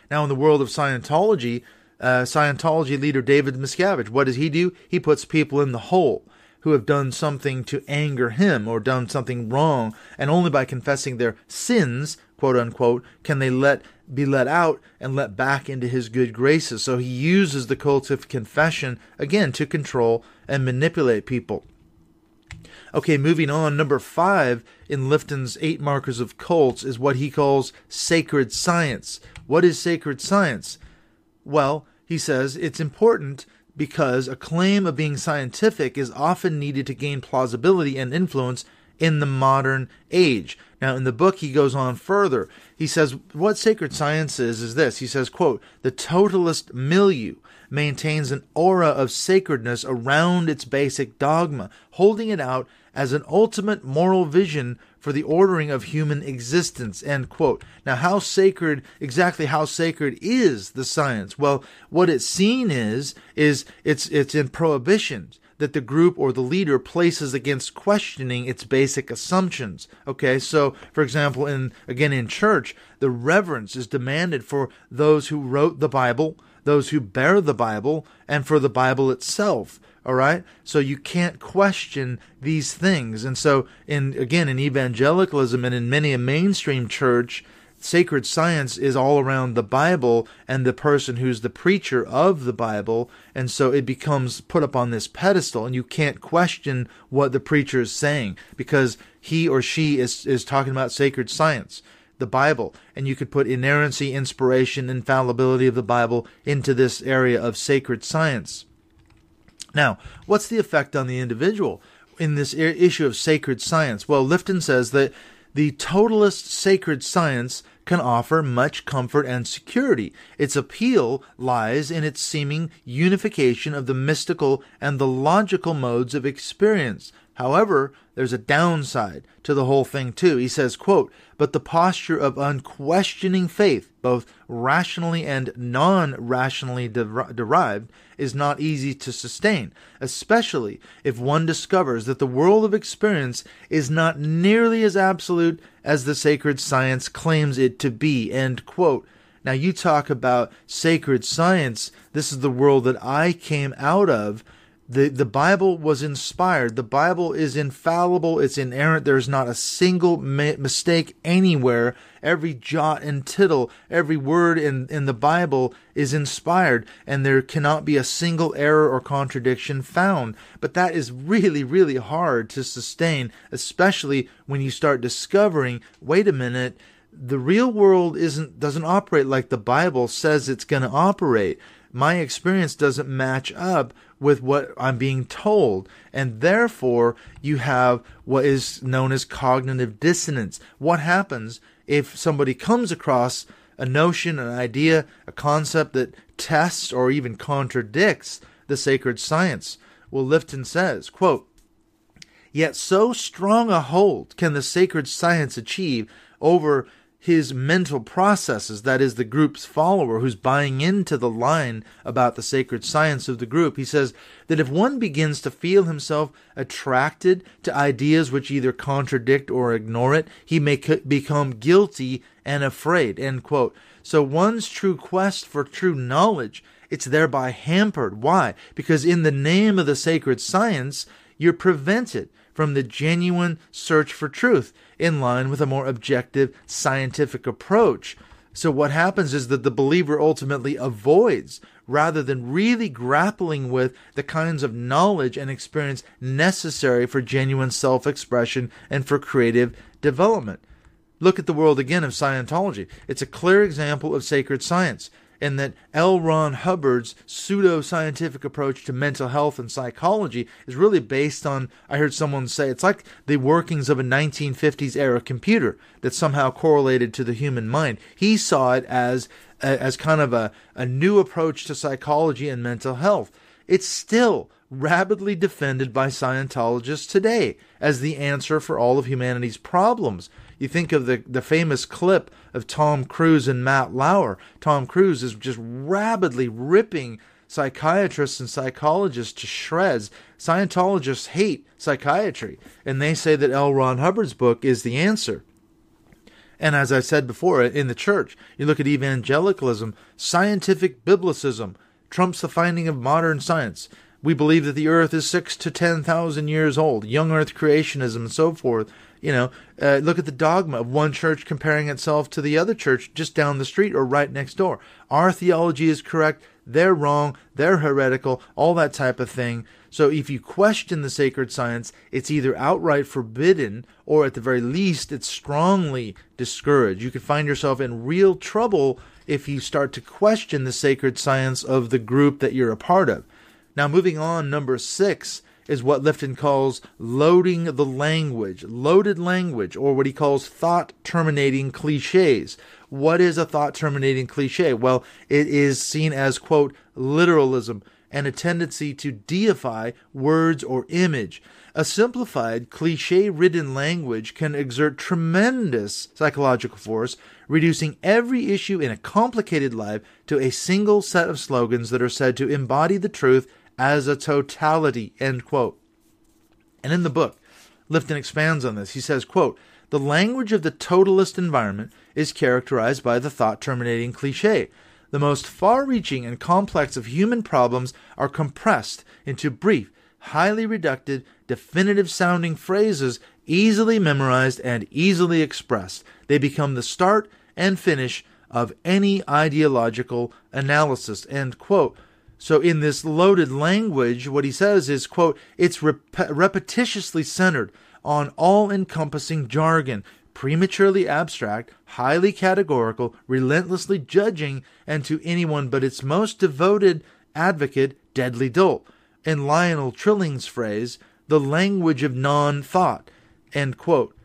Now, in the world of Scientology, Scientology leader David Miscavige, what does he do? He puts people in the hole who have done something to anger him or done something wrong, and only by confessing their sins, quote unquote, can they be let out and let back into his good graces. So he uses the cult of confession, again, to control and manipulate people. Okay, moving on, number 5 in Lifton's 8 markers of cults is what he calls sacred science. What is sacred science? Well, he says it's important because a claim of being scientific is often needed to gain plausibility and influence in the modern age. Now, in the book, he goes on further. He says what sacred science is this. He says, quote, the totalist milieu maintains an aura of sacredness around its basic dogma, holding it out as an ultimate moral vision for the ordering of human existence, end quote. Now, exactly how sacred is the science? Well, what it's seen is it's in prohibitions that the group or the leader places against questioning its basic assumptions. Okay, so for example, in church, the reverence is demanded for those who wrote the Bible, those who bear the Bible, and for the Bible itself. All right, so you can't question these things. And so in evangelicalism and in many a mainstream church, sacred science is all around the Bible and the person who's the preacher of the Bible. And so it becomes put up on this pedestal, and you can't question what the preacher is saying because he or she is talking about sacred science, the Bible. And you could put inerrancy, inspiration, infallibility of the Bible into this area of sacred science. Now, what's the effect on the individual in this issue of sacred science? Well, Lifton says that the totalist sacred science can offer much comfort and security. Its appeal lies in its seeming unification of the mystical and the logical modes of experience. However, there's a downside to the whole thing too. He says, quote, "But the posture of unquestioning faith, both rationally and non-rationally derived, is not easy to sustain, especially if one discovers that the world of experience is not nearly as absolute as the sacred science claims it to be," end quote. Now you talk about sacred science. This is the world that I came out of. The Bible was inspired. The Bible is infallible. It's inerrant. There's not a single mistake anywhere. Every jot and tittle, every word in the Bible is inspired, and there cannot be a single error or contradiction found. But that is really, really hard to sustain, especially when you start discovering, wait a minute, the real world doesn't operate like the Bible says it's going to operate. My experience doesn't match up with what I'm being told. And therefore, you have what is known as cognitive dissonance. What happens if somebody comes across a notion, an idea, a concept that tests or even contradicts the sacred science? Well, Lifton says, quote, "Yet so strong a hold can the sacred science achieve over his mental processes," that is the group's follower who's buying into the line about the sacred science of the group. He says that if one begins to feel himself attracted to ideas which either contradict or ignore it, he may become guilty and afraid, end quote. So one's true quest for true knowledge, it's thereby hampered. Why? Because in the name of the sacred science, you're prevented from the genuine search for truth in line with a more objective scientific approach. So what happens is that the believer ultimately avoids, rather than really grappling with the kinds of knowledge and experience necessary for genuine self-expression and for creative development. Look at the world again of Scientology. It's a clear example of sacred science, in that L. Ron Hubbard's pseudo-scientific approach to mental health and psychology is really based on, I heard someone say, it's like the workings of a 1950s era computer that somehow correlated to the human mind. He saw it as kind of a new approach to psychology and mental health. It's still rapidly defended by Scientologists today as the answer for all of humanity's problems. You think of the famous clip of Tom Cruise and Matt Lauer. Tom Cruise is just rapidly ripping psychiatrists and psychologists to shreds. Scientologists hate psychiatry, and they say that L. Ron Hubbard's book is the answer. And as I said before, in the church, you look at evangelicalism, scientific biblicism trumps the finding of modern science. We believe that the earth is 6,000 to 10,000 years old, young earth creationism and so forth. Look at the dogma of one church comparing itself to the other church just down the street or right next door. Our theology is correct, they're wrong, they're heretical, all that type of thing. So if you question the sacred science, it's either outright forbidden or at the very least it's strongly discouraged. You could find yourself in real trouble if you start to question the sacred science of the group that you're a part of. Now moving on, number 6 is what Lifton calls loading the language, loaded language, or what he calls thought-terminating cliches. What is a thought-terminating cliche? Well, it is seen as, quote, literalism, and a tendency to deify words or image. A simplified, cliché-ridden language can exert tremendous psychological force, reducing every issue in a complicated life to a single set of slogans that are said to embody the truth as a totality, end quote. And in the book, Lifton expands on this. He says, quote, "The language of the totalist environment is characterized by the thought-terminating cliché. The most far-reaching and complex of human problems are compressed into brief, highly reduced, definitive-sounding phrases, easily memorized and easily expressed. They become the start and finish of any ideological analysis," end quote. So in this loaded language, what he says is, quote, "It's repetitiously centered on all-encompassing jargon, prematurely abstract, highly categorical, relentlessly judging, and to anyone but its most devoted advocate, deadly dull. In Lionel Trilling's phrase, the language of non-thought," end quote.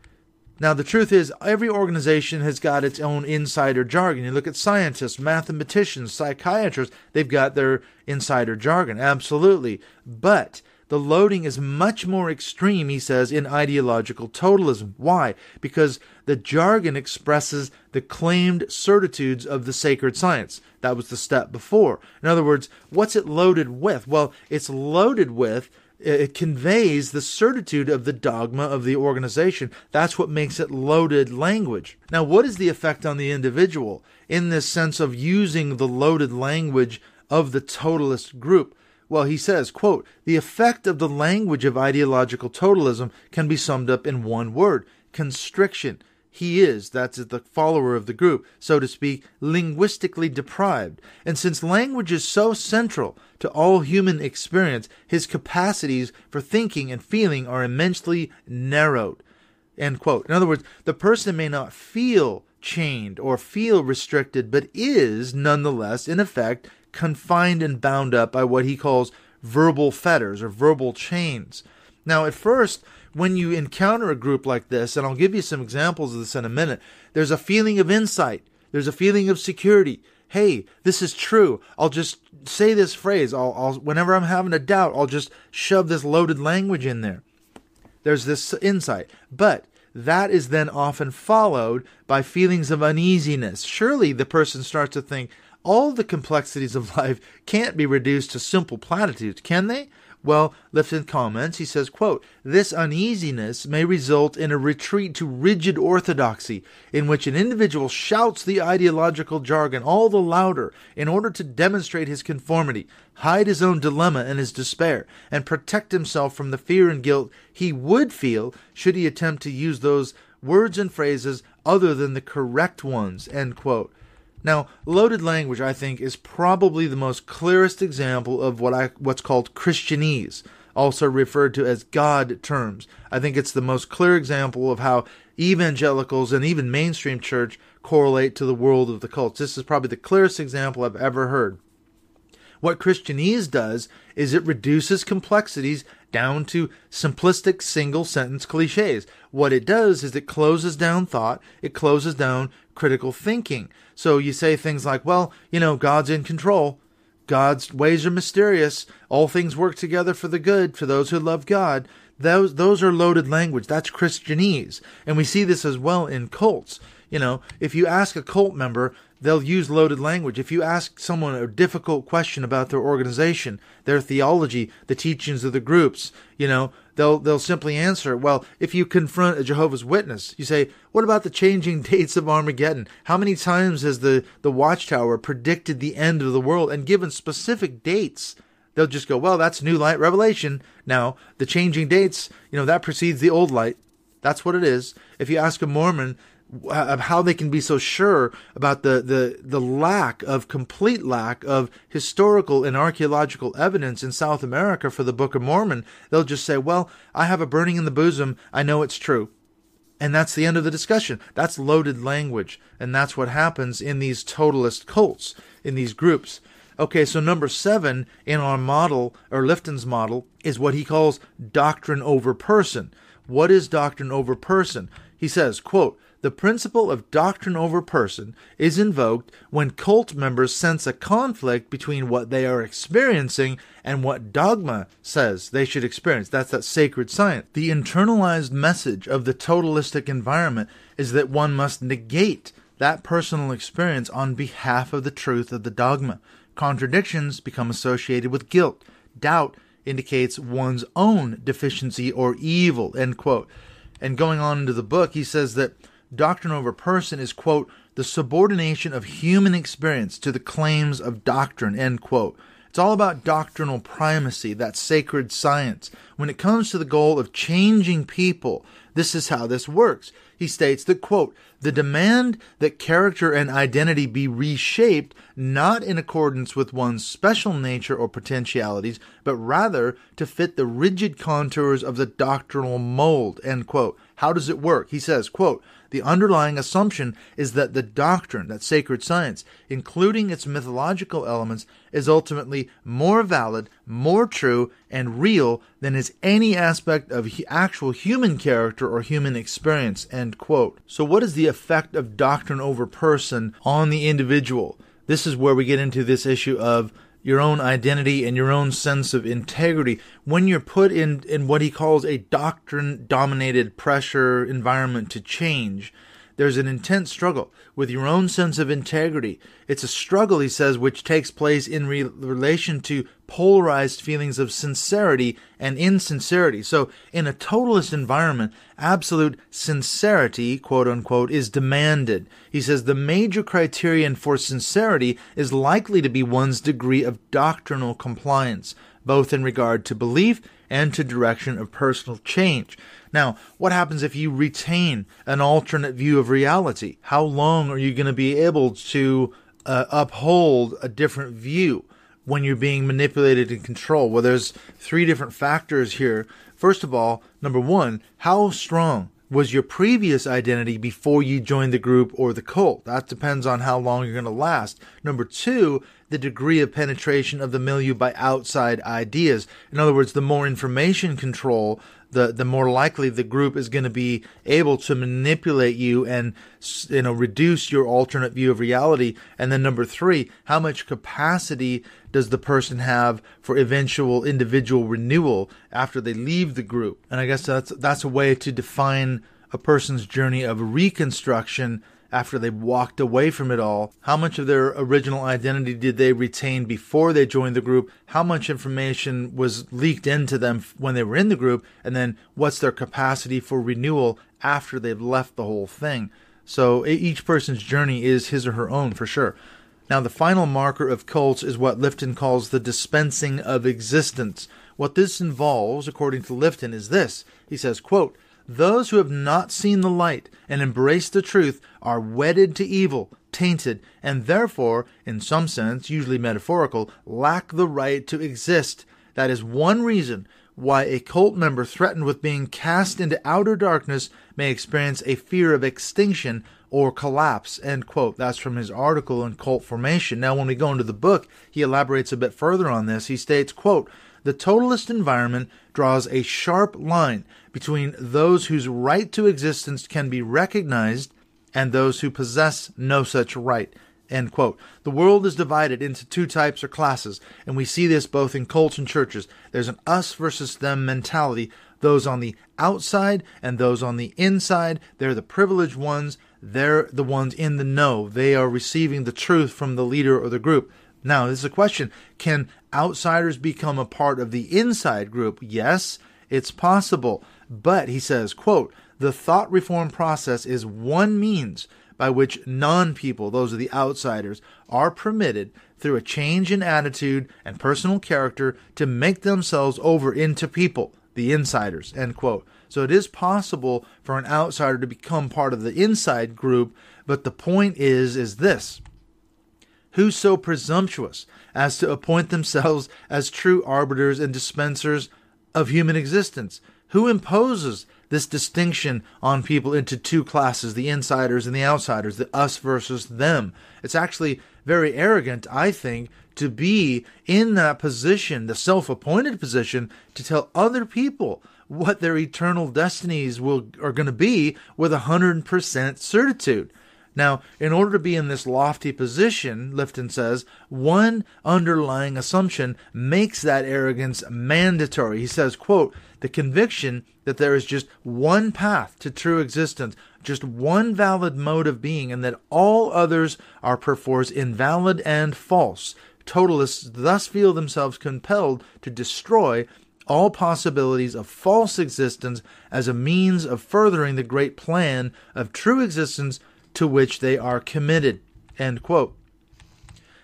Now, the truth is, every organization has got its own insider jargon. You look at scientists, mathematicians, psychiatrists, they've got their insider jargon, absolutely. But the loading is much more extreme, he says, in ideological totalism. Why? Because the jargon expresses the claimed certitudes of the sacred science. That was the step before. In other words, what's it loaded with? Well, it's loaded with, it conveys the certitude of the dogma of the organization. That's what makes it loaded language. Now, what is the effect on the individual in this sense of using the loaded language of the totalist group? Well, he says, quote, "The effect of the language of ideological totalism can be summed up in one word: constriction. He is," that's the follower of the group, so to speak, linguistically deprived. And since language is so central to all human experience, his capacities for thinking and feeling are immensely narrowed, end quote. In other words, the person may not feel chained or feel restricted, but is nonetheless, in effect, confined and bound up by what he calls verbal fetters or verbal chains. Now, at first, when you encounter a group like this, and I'll give you some examples of this in a minute, there's a feeling of insight. There's a feeling of security. Hey, this is true. I'll just say this phrase. I'll whenever I'm having a doubt, I'll just shove this loaded language in there. There's this insight. But that is then often followed by feelings of uneasiness. Surely the person starts to think, all the complexities of life can't be reduced to simple platitudes, can they? Well, Lifton comments, he says, quote, "This uneasiness may result in a retreat to rigid orthodoxy, in which an individual shouts the ideological jargon all the louder in order to demonstrate his conformity, hide his own dilemma and his despair, and protect himself from the fear and guilt he would feel should he attempt to use those words and phrases other than the correct ones," end quote. Now, loaded language, I think, is probably the most clearest example of what's called Christianese, also referred to as God terms. I think it's the most clear example of how evangelicals and even mainstream church correlate to the world of the cults. This is probably the clearest example I've ever heard. What Christianese does is it reduces complexities down to simplistic single-sentence cliches. What it does is it closes down thought, it closes down critical thinking. So you say things like, well, God's in control. God's ways are mysterious. All things work together for the good for those who love God. Those are loaded language. That's Christianese. And we see this as well in cults. If you ask a cult member, they'll use loaded language. If you ask someone a difficult question about their organization, their theology, the teachings of the groups, they'll simply answer, well, if you confront a Jehovah's Witness, you say, what about the changing dates of Armageddon? How many times has the Watchtower predicted the end of the world and given specific dates? They'll just go, well, that's New Light Revelation. Now, the changing dates, that precedes the Old Light. That's what it is. If you ask a Mormon of how they can be so sure about the complete lack of historical and archaeological evidence in South America for the Book of Mormon, they'll just say, well, I have a burning in the bosom, I know it's true. And that's the end of the discussion. That's loaded language. And that's what happens in these totalist cults, in these groups. Okay, so number 7 in our model, or Lifton's model, is what he calls doctrine over person. What is doctrine over person? He says, quote, The principle of doctrine over person is invoked when cult members sense a conflict between what they are experiencing and what dogma says they should experience. That's that sacred science. The internalized message of the totalistic environment is that one must negate that personal experience on behalf of the truth of the dogma. Contradictions become associated with guilt. Doubt indicates one's own deficiency or evil, end quote. And going on into the book, he says that doctrine over person is, quote, the subordination of human experience to the claims of doctrine, end quote. It's all about doctrinal primacy, that sacred science. When it comes to the goal of changing people, this is how this works. He states that, quote, the demand that character and identity be reshaped not in accordance with one's special nature or potentialities, but rather to fit the rigid contours of the doctrinal mold, end quote. How does it work? He says, quote, the underlying assumption is that the doctrine, that sacred science, including its mythological elements, is ultimately more valid, more true, and real than is any aspect of actual human character or human experience, end quote. So what is the effect of doctrine over person on the individual? This is where we get into this issue of your own identity and your own sense of integrity. When you're put in what he calls a doctrine-dominated pressure environment to change, there's an intense struggle with your own sense of integrity. It's a struggle, he says, which takes place in relation to polarized feelings of sincerity and insincerity. So in a totalist environment, absolute sincerity, quote unquote, is demanded. He says the major criterion for sincerity is likely to be one's degree of doctrinal compliance, both in regard to belief and to direction of personal change. Now, what happens if you retain an alternate view of reality? How long are you going to be able to uphold a different view when you're being manipulated and controlled? Well, there's three different factors here. First of all, number one, how strong was your previous identity before you joined the group or the cult? That depends on how long you're going to last. Number two, the degree of penetration of the milieu by outside ideas. In other words, the more information control, the more likely the group is going to be able to manipulate you and reduce your alternate view of reality. And then number three, how much capacity does the person have for eventual individual renewal after they leave the group? And I guess that's a way to define a person's journey of reconstruction after they've walked away from it all. How much of their original identity did they retain before they joined the group? How much information was leaked into them when they were in the group? And then what's their capacity for renewal after they've left the whole thing? So each person's journey is his or her own for sure. Now, the final marker of cults is what Lifton calls the dispensing of existence. What this involves, according to Lifton, is this. He says, quote, those who have not seen the light and embraced the truth are wedded to evil, tainted, and therefore, in some sense, usually metaphorical, lack the right to exist. That is one reason why a cult member threatened with being cast into outer darkness may experience a fear of extinction or collapse, end quote. That's from his article on cult formation. Now, when we go into the book, he elaborates a bit further on this. He states, quote, the totalist environment draws a sharp line between those whose right to existence can be recognized and those who possess no such right, end quote. The world is divided into two types or classes, and we see this both in cults and churches. There's an us versus them mentality, those on the outside and those on the inside. They're the privileged ones. They're the ones in the know. They are receiving the truth from the leader or the group. Now, this is a question. Can outsiders become a part of the inside group? Yes, it's possible. But, he says, quote, the thought reform process is one means by which non-people, those are the outsiders, are permitted through a change in attitude and personal character to make themselves over into people, the insiders, end quote. So it is possible for an outsider to become part of the inside group, but the point is this. Who's so presumptuous as to appoint themselves as true arbiters and dispensers of human existence? Who imposes this distinction on people into two classes, the insiders and the outsiders, the us versus them? It's actually very arrogant, I think, to be in that position, the self-appointed position, to tell other people what their eternal destinies are going to be with 100% certitude. Now, in order to be in this lofty position, Lifton says, one underlying assumption makes that arrogance mandatory. He says, quote, the conviction that there is just one path to true existence, just one valid mode of being, and that all others are perforce invalid and false. Totalists thus feel themselves compelled to destroy all possibilities of false existence as a means of furthering the great plan of true existence to which they are committed. End quote.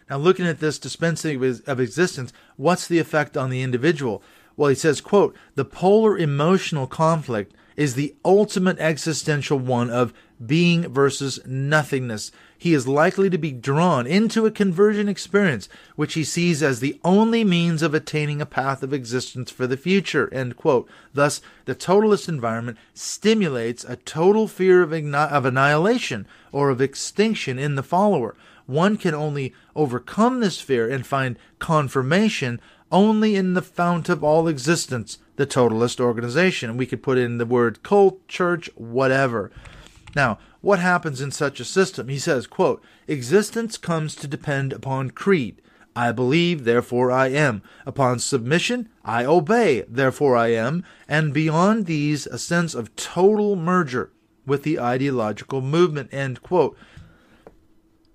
Now, looking at this dispensing of existence, what's the effect on the individual? Well, he says, quote, the polar emotional conflict is the ultimate existential one of being versus nothingness. He is likely to be drawn into a conversion experience, which he sees as the only means of attaining a path of existence for the future, end quote. Thus, the totalist environment stimulates a total fear of annihilation or of extinction in the follower. One can only overcome this fear and find confirmation only in the fount of all existence, the totalist organization. And we could put in the word cult, church, whatever. Now, what happens in such a system? He says, quote, existence comes to depend upon creed. I believe, therefore I am. Upon submission, I obey, therefore I am. And beyond these, a sense of total merger with the ideological movement, end quote.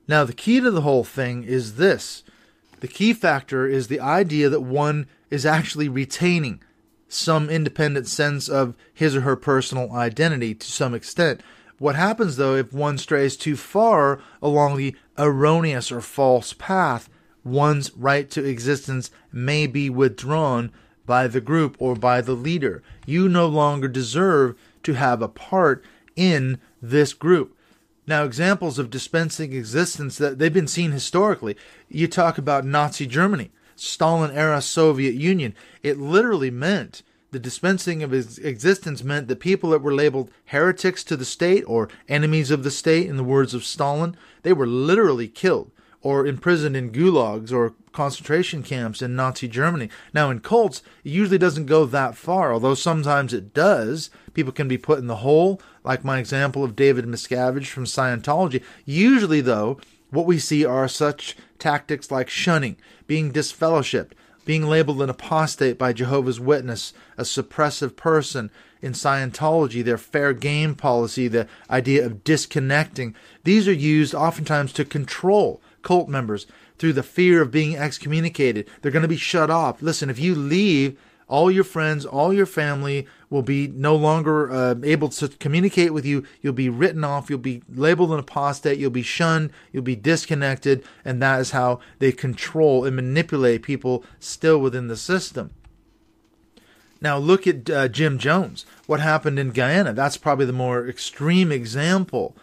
Now, the key to the whole thing is this. The key factor is the idea that one is actually retaining some independent sense of his or her personal identity to some extent. What happens, though, if one strays too far along the erroneous or false path, one's right to existence may be withdrawn by the group or by the leader. You no longer deserve to have a part in this group. Now, examples of dispensing existence that they've been seen historically. You talk about Nazi Germany, Stalin-era Soviet Union. It literally meant, the dispensing of existence meant that people that were labeled heretics to the state or enemies of the state, in the words of Stalin, they were literally killed or imprisoned in gulags or concentration camps in Nazi Germany. Now, in cults, it usually doesn't go that far, although sometimes it does. People can be put in the hole, like my example of David Miscavige from Scientology. Usually, though, what we see are such tactics like shunning, being disfellowshipped, being labeled an apostate by Jehovah's Witness, a suppressive person. In Scientology, their fair game policy, the idea of disconnecting, these are used oftentimes to control cult members through the fear of being excommunicated. They're going to be shut off. Listen, if you leave, all your friends, all your family will be no longer able to communicate with you. You'll be written off. You'll be labeled an apostate. You'll be shunned. You'll be disconnected. And that is how they control and manipulate people still within the system. Now look at Jim Jones. What happened in Guyana? That's probably the more extreme example.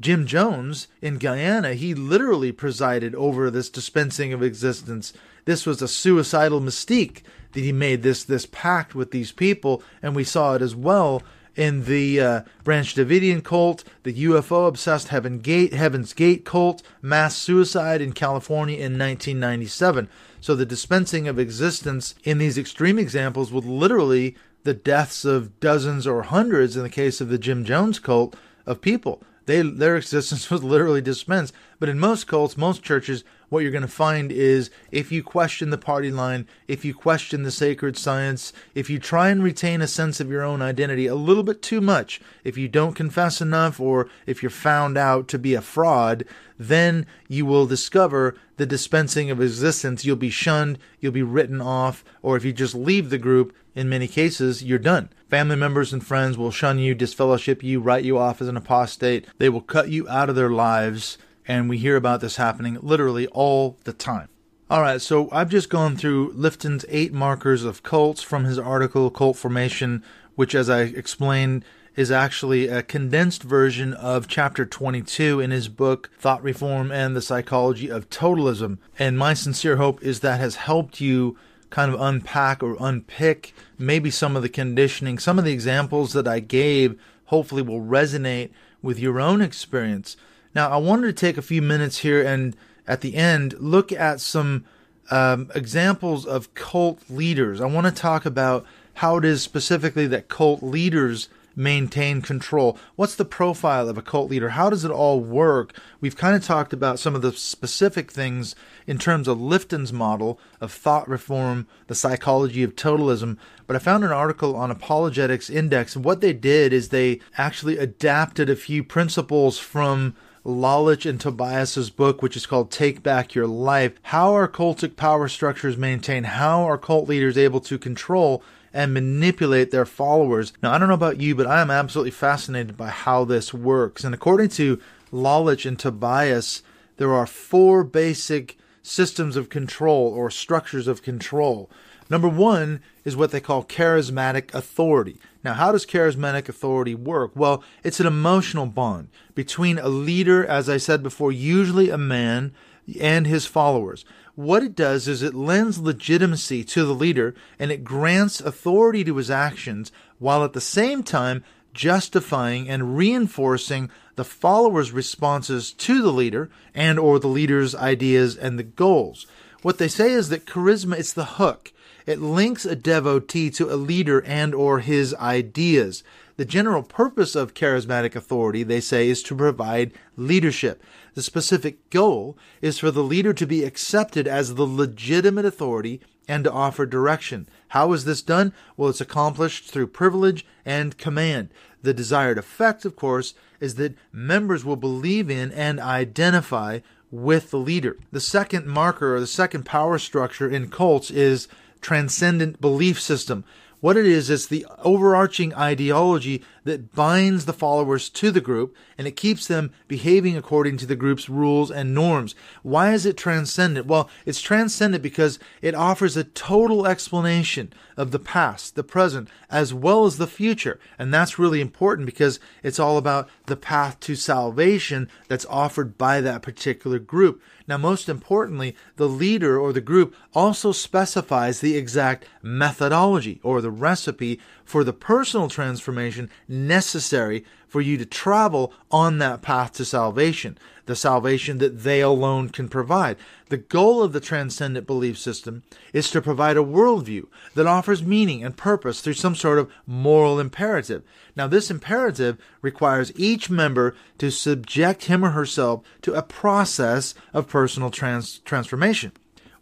Jim Jones in Guyana, he literally presided over this dispensing of existence. This was a suicidal mystique that he made, this pact with these people, and we saw it as well in the Branch Davidian cult, the UFO-obsessed Heaven's Gate cult, mass suicide in California in 1997. So the dispensing of existence in these extreme examples was literally the deaths of dozens or hundreds, in the case of the Jim Jones cult, of people. Their existence was literally dispensed. But in most cults, most churches, what you're going to find is if you question the party line, if you question the sacred science, if you try and retain a sense of your own identity a little bit too much, if you don't confess enough, or if you're found out to be a fraud, then you will discover the dispensing of existence. You'll be shunned, you'll be written off, or if you just leave the group, in many cases, you're done. Family members and friends will shun you, disfellowship you, write you off as an apostate. They will cut you out of their lives, and we hear about this happening literally all the time. All right, so I've just gone through Lifton's 8 markers of cults from his article, Cult Formation, which, as I explained, is actually a condensed version of Chapter 22 in his book, Thought Reform and the Psychology of Totalism. And my sincere hope is that has helped you kind of unpack or unpick maybe some of the conditioning. Some of the examples that I gave hopefully will resonate with your own experience. Now, I wanted to take a few minutes here and at the end look at some examples of cult leaders. I want to talk about how it is specifically that cult leaders maintain control. What's the profile of a cult leader? How does it all work? We've kind of talked about some of the specific things in terms of Lifton's model of thought reform, the psychology of totalism, but I found an article on Apologetics Index, and what they did is they actually adapted a few principles from Lalich and Tobias's book, which is called Take Back Your Life. How are cultic power structures maintained? How are cult leaders able to control and manipulate their followers? Now, I don't know about you, but I am absolutely fascinated by how this works. And according to Lalich and Tobias, there are 4 basic systems of control or structures of control. Number 1 is what they call charismatic authority. Now, how does charismatic authority work? Well, it's an emotional bond between a leader, as I said before, usually a man, and his followers. What it does is it lends legitimacy to the leader, and it grants authority to his actions, while at the same time justifying and reinforcing the followers' responses to the leader and or the leader's ideas and the goals. What they say is that charisma is the hook. It links a devotee to a leader and or his ideas. The general purpose of charismatic authority, they say, is to provide leadership. The specific goal is for the leader to be accepted as the legitimate authority and to offer direction. How is this done? Well, it's accomplished through privilege and command. The desired effect, of course, is that members will believe in and identify with the leader. The second marker, or the second power structure in cults, is transcendent belief system. What it is the overarching ideology that binds the followers to the group, and it keeps them behaving according to the group's rules and norms. Why is it transcendent? Well, it's transcendent because it offers a total explanation of the past, the present, as well as the future. And that's really important because it's all about the path to salvation that's offered by that particular group. Now, most importantly, the leader or the group also specifies the exact methodology or the recipe for the personal transformation necessary for you to travel on that path to salvation, the salvation that they alone can provide. The goal of the transcendent belief system is to provide a worldview that offers meaning and purpose through some sort of moral imperative. Now, this imperative requires each member to subject him or herself to a process of personal transformation.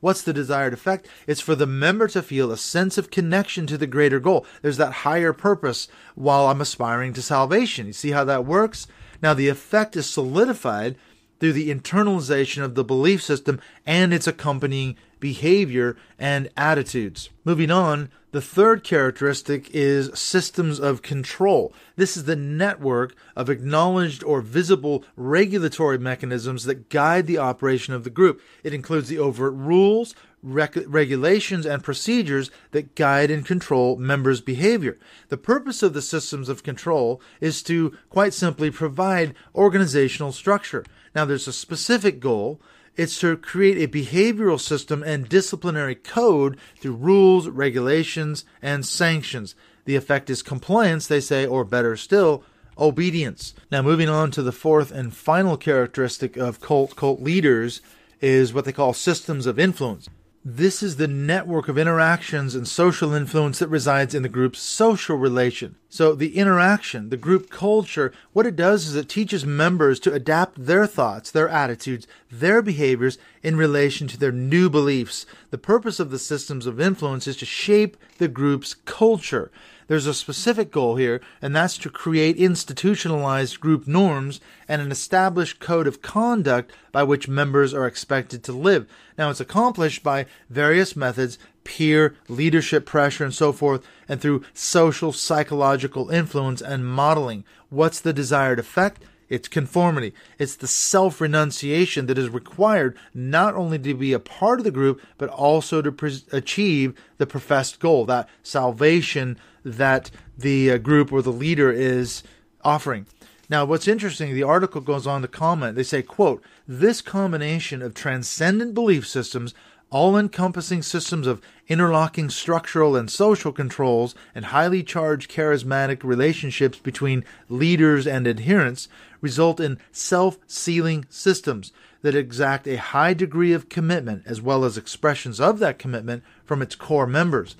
What's the desired effect? It's for the member to feel a sense of connection to the greater goal. There's that higher purpose while I'm aspiring to salvation. You see how that works? Now, the effect is solidified through the internalization of the belief system and its accompanying behavior and attitudes. Moving on, the third characteristic is systems of control. This is the network of acknowledged or visible regulatory mechanisms that guide the operation of the group. It includes the overt rules, regulations, and procedures that guide and control members' behavior. The purpose of the systems of control is to, quite simply, provide organizational structure. Now, there's a specific goal. It's to create a behavioral system and disciplinary code through rules, regulations, and sanctions. The effect is compliance, they say, or better still, obedience. Now, moving on to the fourth and final characteristic of cult leaders is what they call systems of influence. This is the network of interactions and social influence that resides in the group's social relation. So the interaction, the group culture, what it does is it teaches members to adapt their thoughts, their attitudes, their behaviors in relation to their new beliefs. The purpose of the systems of influence is to shape the group's culture. There's a specific goal here, and that's to create institutionalized group norms and an established code of conduct by which members are expected to live. Now, it's accomplished by various methods, peer, leadership pressure, and so forth, and through social, psychological influence and modeling. What's the desired effect? It's conformity. It's the self-renunciation that is required not only to be a part of the group, but also to achieve the professed goal, that salvation that the group or the leader is offering. Now, what's interesting, the article goes on to comment. They say, quote, "This combination of transcendent belief systems, all-encompassing systems of interlocking structural and social controls, and highly charged charismatic relationships between leaders and adherents result in self-sealing systems that exact a high degree of commitment as well as expressions of that commitment from its core members.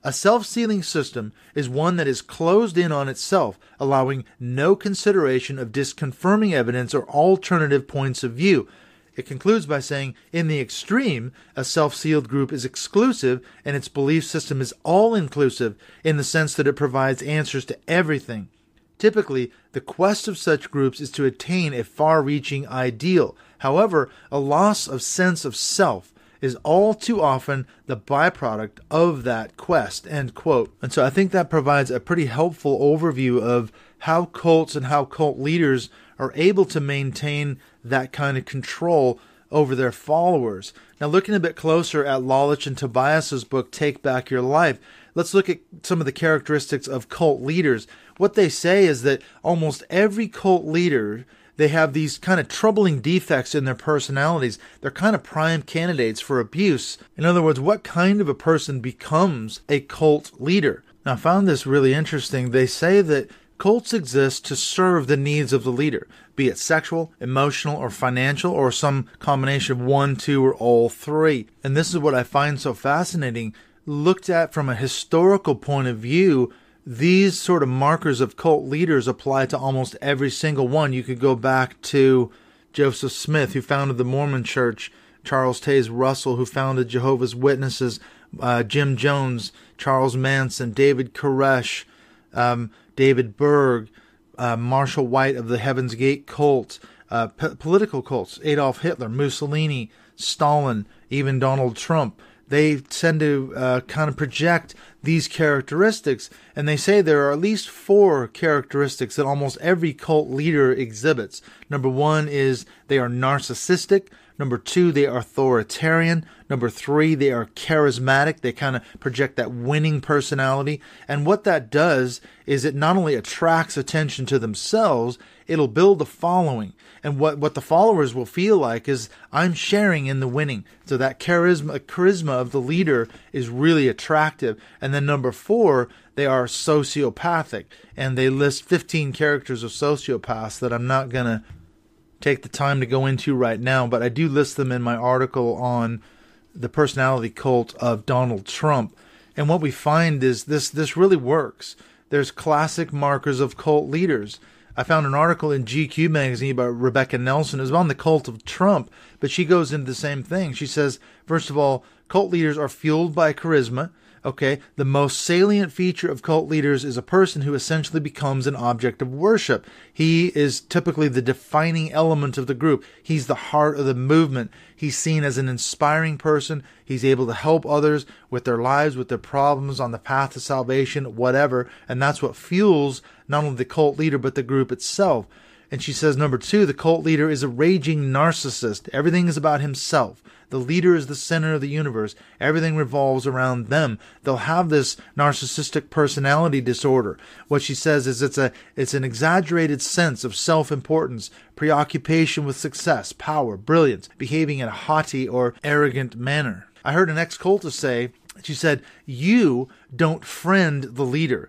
A self-sealing system is one that is closed in on itself, allowing no consideration of disconfirming evidence or alternative points of view. It concludes by saying, in the extreme, a self-sealed group is exclusive and its belief system is all-inclusive in the sense that it provides answers to everything. Typically, the quest of such groups is to attain a far-reaching ideal. However, a loss of sense of self is all too often the byproduct of that quest, end quote. And so I think that provides a pretty helpful overview of how cults and how cult leaders are able to maintain that kind of control over their followers. Now, looking a bit closer at Lalich and Tobias's book, Take Back Your Life, let's look at some of the characteristics of cult leaders. What they say is that almost every cult leader, they have these kind of troubling defects in their personalities. They're kind of prime candidates for abuse. In other words, what kind of a person becomes a cult leader? Now, I found this really interesting. They say that cults exist to serve the needs of the leader, be it sexual, emotional, or financial, or some combination of one, two, or all three. And this is what I find so fascinating. Looked at from a historical point of view, these sort of markers of cult leaders apply to almost every single one. You could go back to Joseph Smith, who founded the Mormon Church, Charles Taze Russell, who founded Jehovah's Witnesses, Jim Jones, Charles Manson, David Koresh, David Berg, Marshall White of the Heaven's Gate cult, political cults, Adolf Hitler, Mussolini, Stalin, even Donald Trump. They tend to kind of project these characteristics, and they say there are at least 4 characteristics that almost every cult leader exhibits. Number 1 is they are narcissistic. Number 2, they are authoritarian. Number 3, they are charismatic. They kind of project that winning personality. And what that does is it not only attracts attention to themselves, it'll build a following. And what the followers will feel like is, I'm sharing in the winning. So that charisma of the leader is really attractive. And then number 4, they are sociopathic. And they list 15 characters of sociopaths that I'm not going to take the time to go into right now, but I do list them in my article on the personality cult of Donald Trump. And what we find is this really works. There's classic markers of cult leaders. I found an article in GQ magazine about Rebecca Nelson. It was on the cult of Trump, but she goes into the same thing. She says, first of all, cult leaders are fueled by charisma. Okay, the most salient feature of cult leaders is a person who essentially becomes an object of worship. He is typically the defining element of the group. He's the heart of the movement. He's seen as an inspiring person. He's able to help others with their lives, with their problems, on the path to salvation, whatever. And that's what fuels not only the cult leader, but the group itself. And she says, number 2, the cult leader is a raging narcissist. Everything is about himself. The leader is the center of the universe. Everything revolves around them. They'll have this narcissistic personality disorder. What she says is it's an exaggerated sense of self-importance, preoccupation with success, power, brilliance, behaving in a haughty or arrogant manner. I heard an ex-cultist say, she said, you don't friend the leader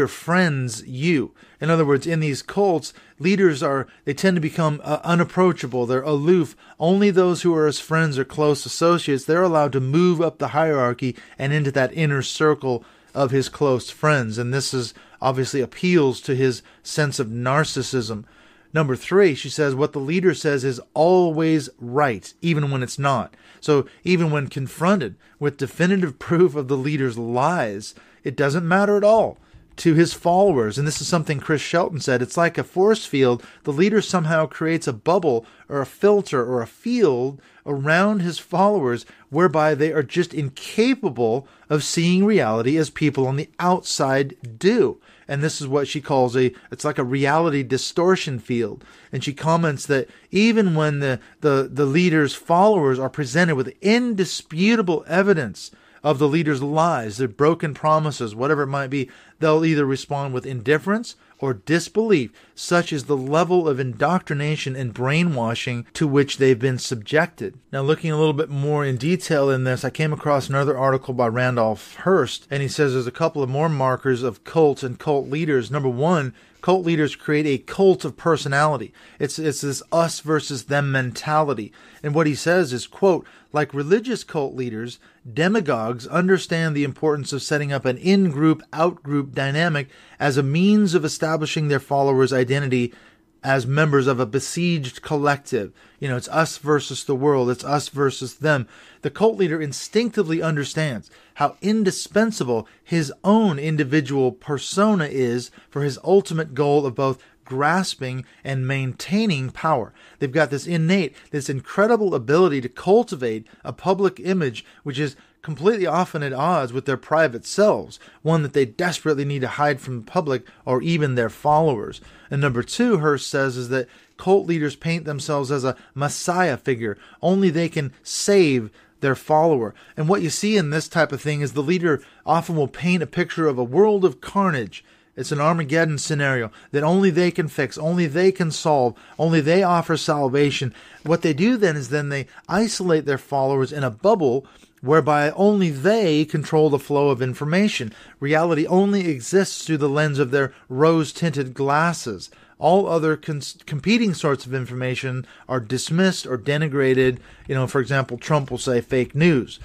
friends you. In other words, in these cults, leaders they tend to become unapproachable. They're aloof. Only those who are his friends or close associates, they're allowed to move up the hierarchy and into that inner circle of his close friends. And this is obviously appeals to his sense of narcissism. Number 3, she says, what the leader says is always right, even when it's not. So even when confronted with definitive proof of the leader's lies, it doesn't matter at all to his followers. And this is something Chris Shelton said. It's like a force field. The leader somehow creates a bubble or a filter or a field around his followers whereby they are just incapable of seeing reality as people on the outside do. And this is what she calls it's like a reality distortion field. And she comments that even when the leader's followers are presented with indisputable evidence of the leader's lies, their broken promises, whatever it might be, they'll either respond with indifference or disbelief. Such is the level of indoctrination and brainwashing to which they've been subjected. Now, looking a little bit more in detail in this, I came across another article by Randolph Hearst, and he says there's a couple of more markers of cults and cult leaders. Number 1, cult leaders create a cult of personality. It's this us versus them mentality. And what he says is, quote, Like religious cult leaders, demagogues understand the importance of setting up an in-group, out-group dynamic as a means of establishing their followers' identity as members of a besieged collective. It's us versus the world. It's us versus them. The cult leader instinctively understands how indispensable his own individual persona is for his ultimate goal of both grasping and maintaining power. They've got this incredible ability to cultivate a public image which is completely often at odds with their private selves, one that they desperately need to hide from the public or even their followers. And number two, Hurst says, is that cult leaders paint themselves as a messiah figure. Only they can save their follower. And what you see in this type of thing is the leader often will paint a picture of a world of carnage. It's an Armageddon scenario that only they can fix, only they can solve, only they offer salvation. What they do then is they isolate their followers in a bubble whereby only they control the flow of information. Reality only exists through the lens of their rose-tinted glasses. All other competing sorts of information are dismissed or denigrated. For example, Trump will say fake news.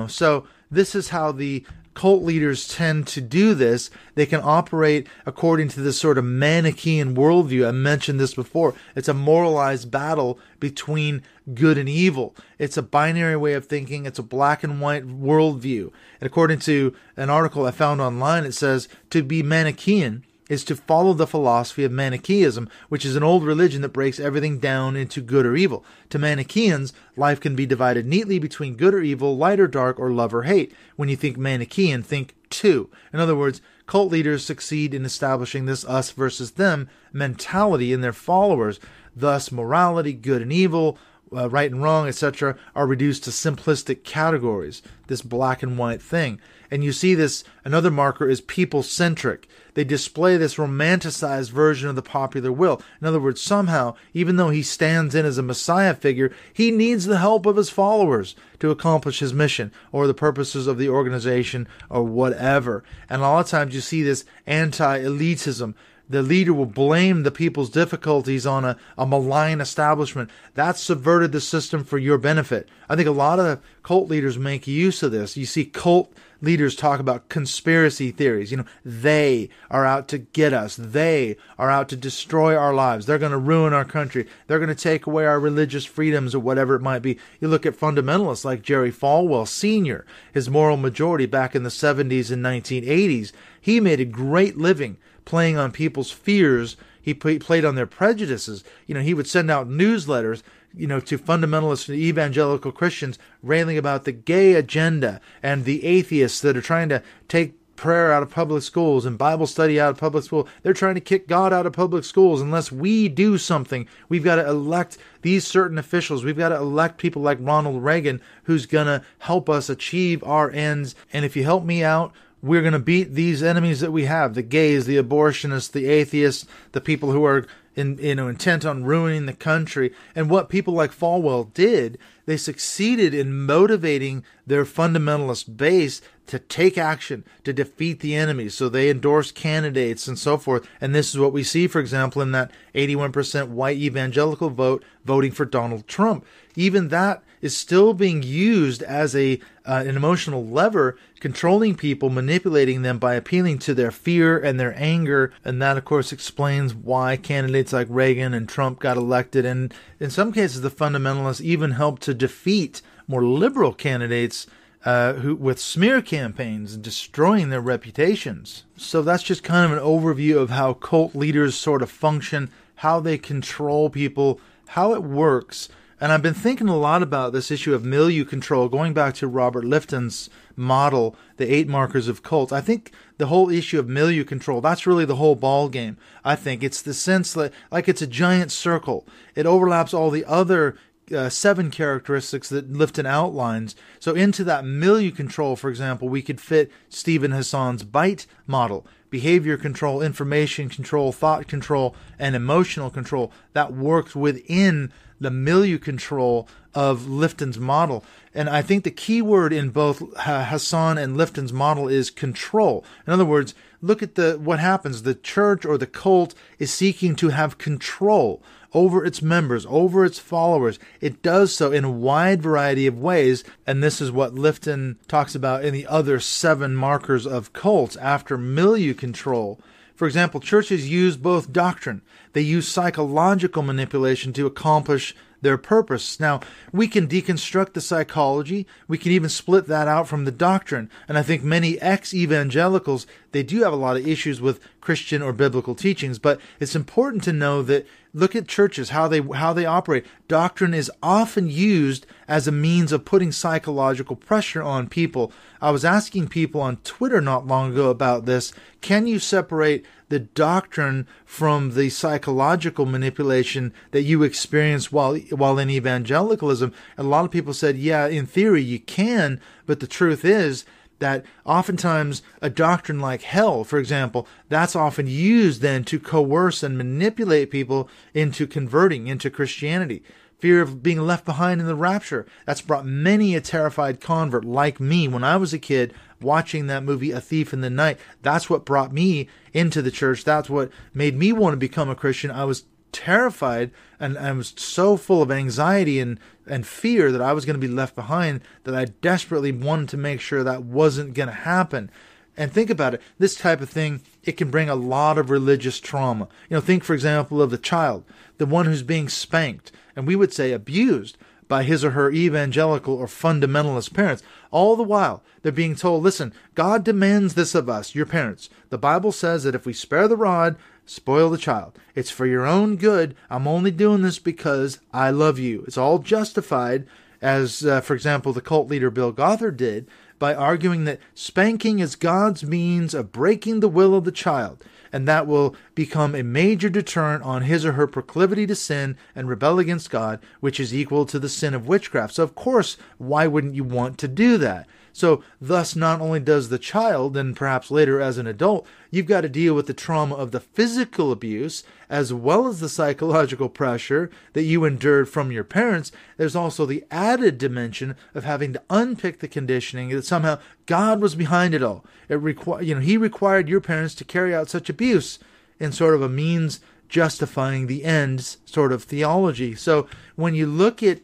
So this is how the cult leaders tend to do this. They can operate according to this sort of Manichaean worldview. I mentioned this before. It's a moralized battle between good and evil. It's a binary way of thinking. It's a black and white worldview. And according to an article I found online, it says to be Manichaean is to follow the philosophy of Manichaeism, which is an old religion that breaks everything down into good or evil. To Manichaeans, life can be divided neatly between good or evil, light or dark, or love or hate. When you think Manichaean, think two. In other words, cult leaders succeed in establishing this us versus them mentality in their followers. Thus, morality, good and evil, right and wrong, etc., are reduced to simplistic categories, this black and white thing. And you see this, another marker is people-centric. They display this romanticized version of the popular will. In other words, somehow, even though he stands in as a messiah figure, he needs the help of his followers to accomplish his mission or the purposes of the organization or whatever. And a lot of times you see this anti-elitism. The leader will blame the people's difficulties on a malign establishment. That's subverted the system for your benefit. I think a lot of cult leaders make use of this. You see cult leaders talk about conspiracy theories. They are out to get us. They are out to destroy our lives. They're going to ruin our country. They're going to take away our religious freedoms or whatever it might be. You look at fundamentalists like Jerry Falwell Sr., his moral majority back in the 70s and 1980s. He made a great living playing on people's fears. He played on their prejudices. He would send out newsletters, to fundamentalist and evangelical Christians railing about the gay agenda and the atheists that are trying to take prayer out of public schools and Bible study out of public school. They're trying to kick God out of public schools. Unless we do something, we've got to elect these certain officials. We've got to elect people like Ronald Reagan, who's going to help us achieve our ends. And if you help me out, we're going to beat these enemies that we have, the gays, the abortionists, the atheists, the people who are intent on ruining the country. And what people like Falwell did, they succeeded in motivating their fundamentalist base to take action, to defeat the enemies. So they endorsed candidates and so forth. And this is what we see, for example, in that 81% white evangelical vote voting for Donald Trump. Even that is still being used as an emotional lever, controlling people, manipulating them by appealing to their fear and their anger. And that, of course, explains why candidates like Reagan and Trump got elected. And in some cases, the fundamentalists even helped to defeat more liberal candidates who with smear campaigns and destroying their reputations. So that's just kind of an overview of how cult leaders sort of function, how they control people, how it works. And I've been thinking a lot about this issue of milieu control, going back to Robert Lifton's model, the 8 markers of cults. I think the whole issue of milieu control, that's really the whole ball game. I think it's the sense that, like it's a giant circle. It overlaps all the other 7 characteristics that Lifton outlines. So into that milieu control, for example, we could fit Stephen Hassan's BITE model. Behavior control, information control, thought control, and emotional control. That works within the milieu control of Lifton's model. And I think the key word in both Hassan and Lifton's model is control. In other words, look at what happens. The church or the cult is seeking to have control over its members, over its followers. It does so in a wide variety of ways, and this is what Lifton talks about in the other 7 markers of cults after milieu control. For example, churches use both doctrine. They use psychological manipulation to accomplish their purpose. Now, we can deconstruct the psychology. We can even split that out from the doctrine. And I think many ex-evangelicals, they do have a lot of issues with Christian or biblical teachings, but it's important to know that look at churches, how they operate. Doctrine is often used as a means of putting psychological pressure on people. I was asking people on Twitter not long ago about this. Can you separate the doctrine from the psychological manipulation that you experience while in evangelicalism? And a lot of people said, yeah, in theory you can, but the truth is that oftentimes a doctrine like hell, for example, that's often used then to coerce and manipulate people into converting into Christianity. Fear of being left behind in the rapture. That's brought many a terrified convert like me when I was a kid watching that movie, A Thief in the Night. That's what brought me into the church. That's what made me want to become a Christian. I was terrified and I was so full of anxiety and fear that I was going to be left behind that I desperately wanted to make sure that wasn't going to happen. And think about it, this type of thing, it can bring a lot of religious trauma. Think, for example, of the child, the one who's being spanked, and we would say abused by his or her evangelical or fundamentalist parents. All the while, they're being told, listen, God demands this of us, your parents. The Bible says that if we spare the rod, spoil the child. It's for your own good. I'm only doing this because I love you. It's all justified, as, for example, the cult leader Bill Gothard did, by arguing that spanking is God's means of breaking the will of the child, and that will become a major deterrent on his or her proclivity to sin and rebel against God, which is equal to the sin of witchcraft. So, of course, why wouldn't you want to do that? So, thus, not only does the child, and perhaps later as an adult, you've got to deal with the trauma of the physical abuse, as well as the psychological pressure that you endured from your parents. There's also the added dimension of having to unpick the conditioning that somehow God was behind it all. He required your parents to carry out such abuse in sort of a means justifying the ends sort of theology. So when you look at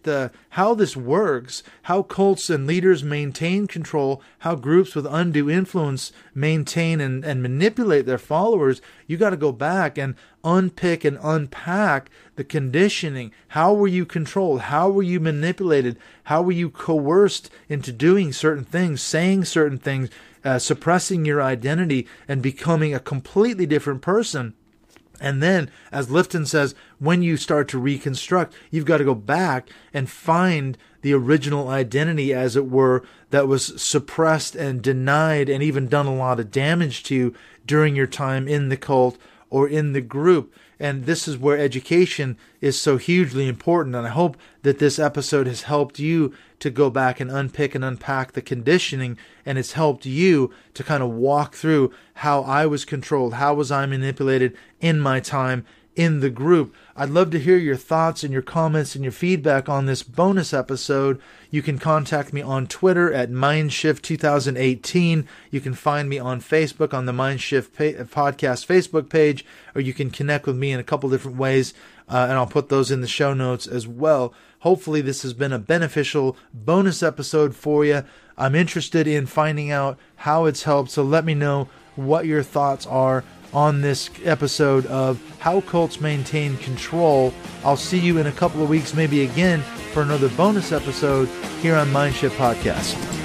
how this works, how cults and leaders maintain control, how groups with undue influence maintain and manipulate their followers, you got to go back and unpick and unpack the conditioning. How were you controlled? How were you manipulated? How were you coerced into doing certain things, saying certain things, suppressing your identity and becoming a completely different person? And then, as Lifton says, when you start to reconstruct, you've got to go back and find the original identity, as it were, that was suppressed and denied and even done a lot of damage to during your time in the cult or in the group. And this is where education is so hugely important. And I hope that this episode has helped you to go back and unpick and unpack the conditioning, and it's helped you to kind of walk through how I was controlled, how was I manipulated in my time in the group. I'd love to hear your thoughts and your comments and your feedback on this bonus episode. You can contact me on Twitter at Mindshift2018. You can find me on Facebook on the Mindshift podcast Facebook page, or you can connect with me in a couple different ways, and I'll put those in the show notes as well. Hopefully this has been a beneficial bonus episode for you. I'm interested in finding out how it's helped, so let me know what your thoughts are on this episode of How Cults Maintain Control. I'll see you in a couple of weeks, maybe again, for another bonus episode here on Mindshift Podcast.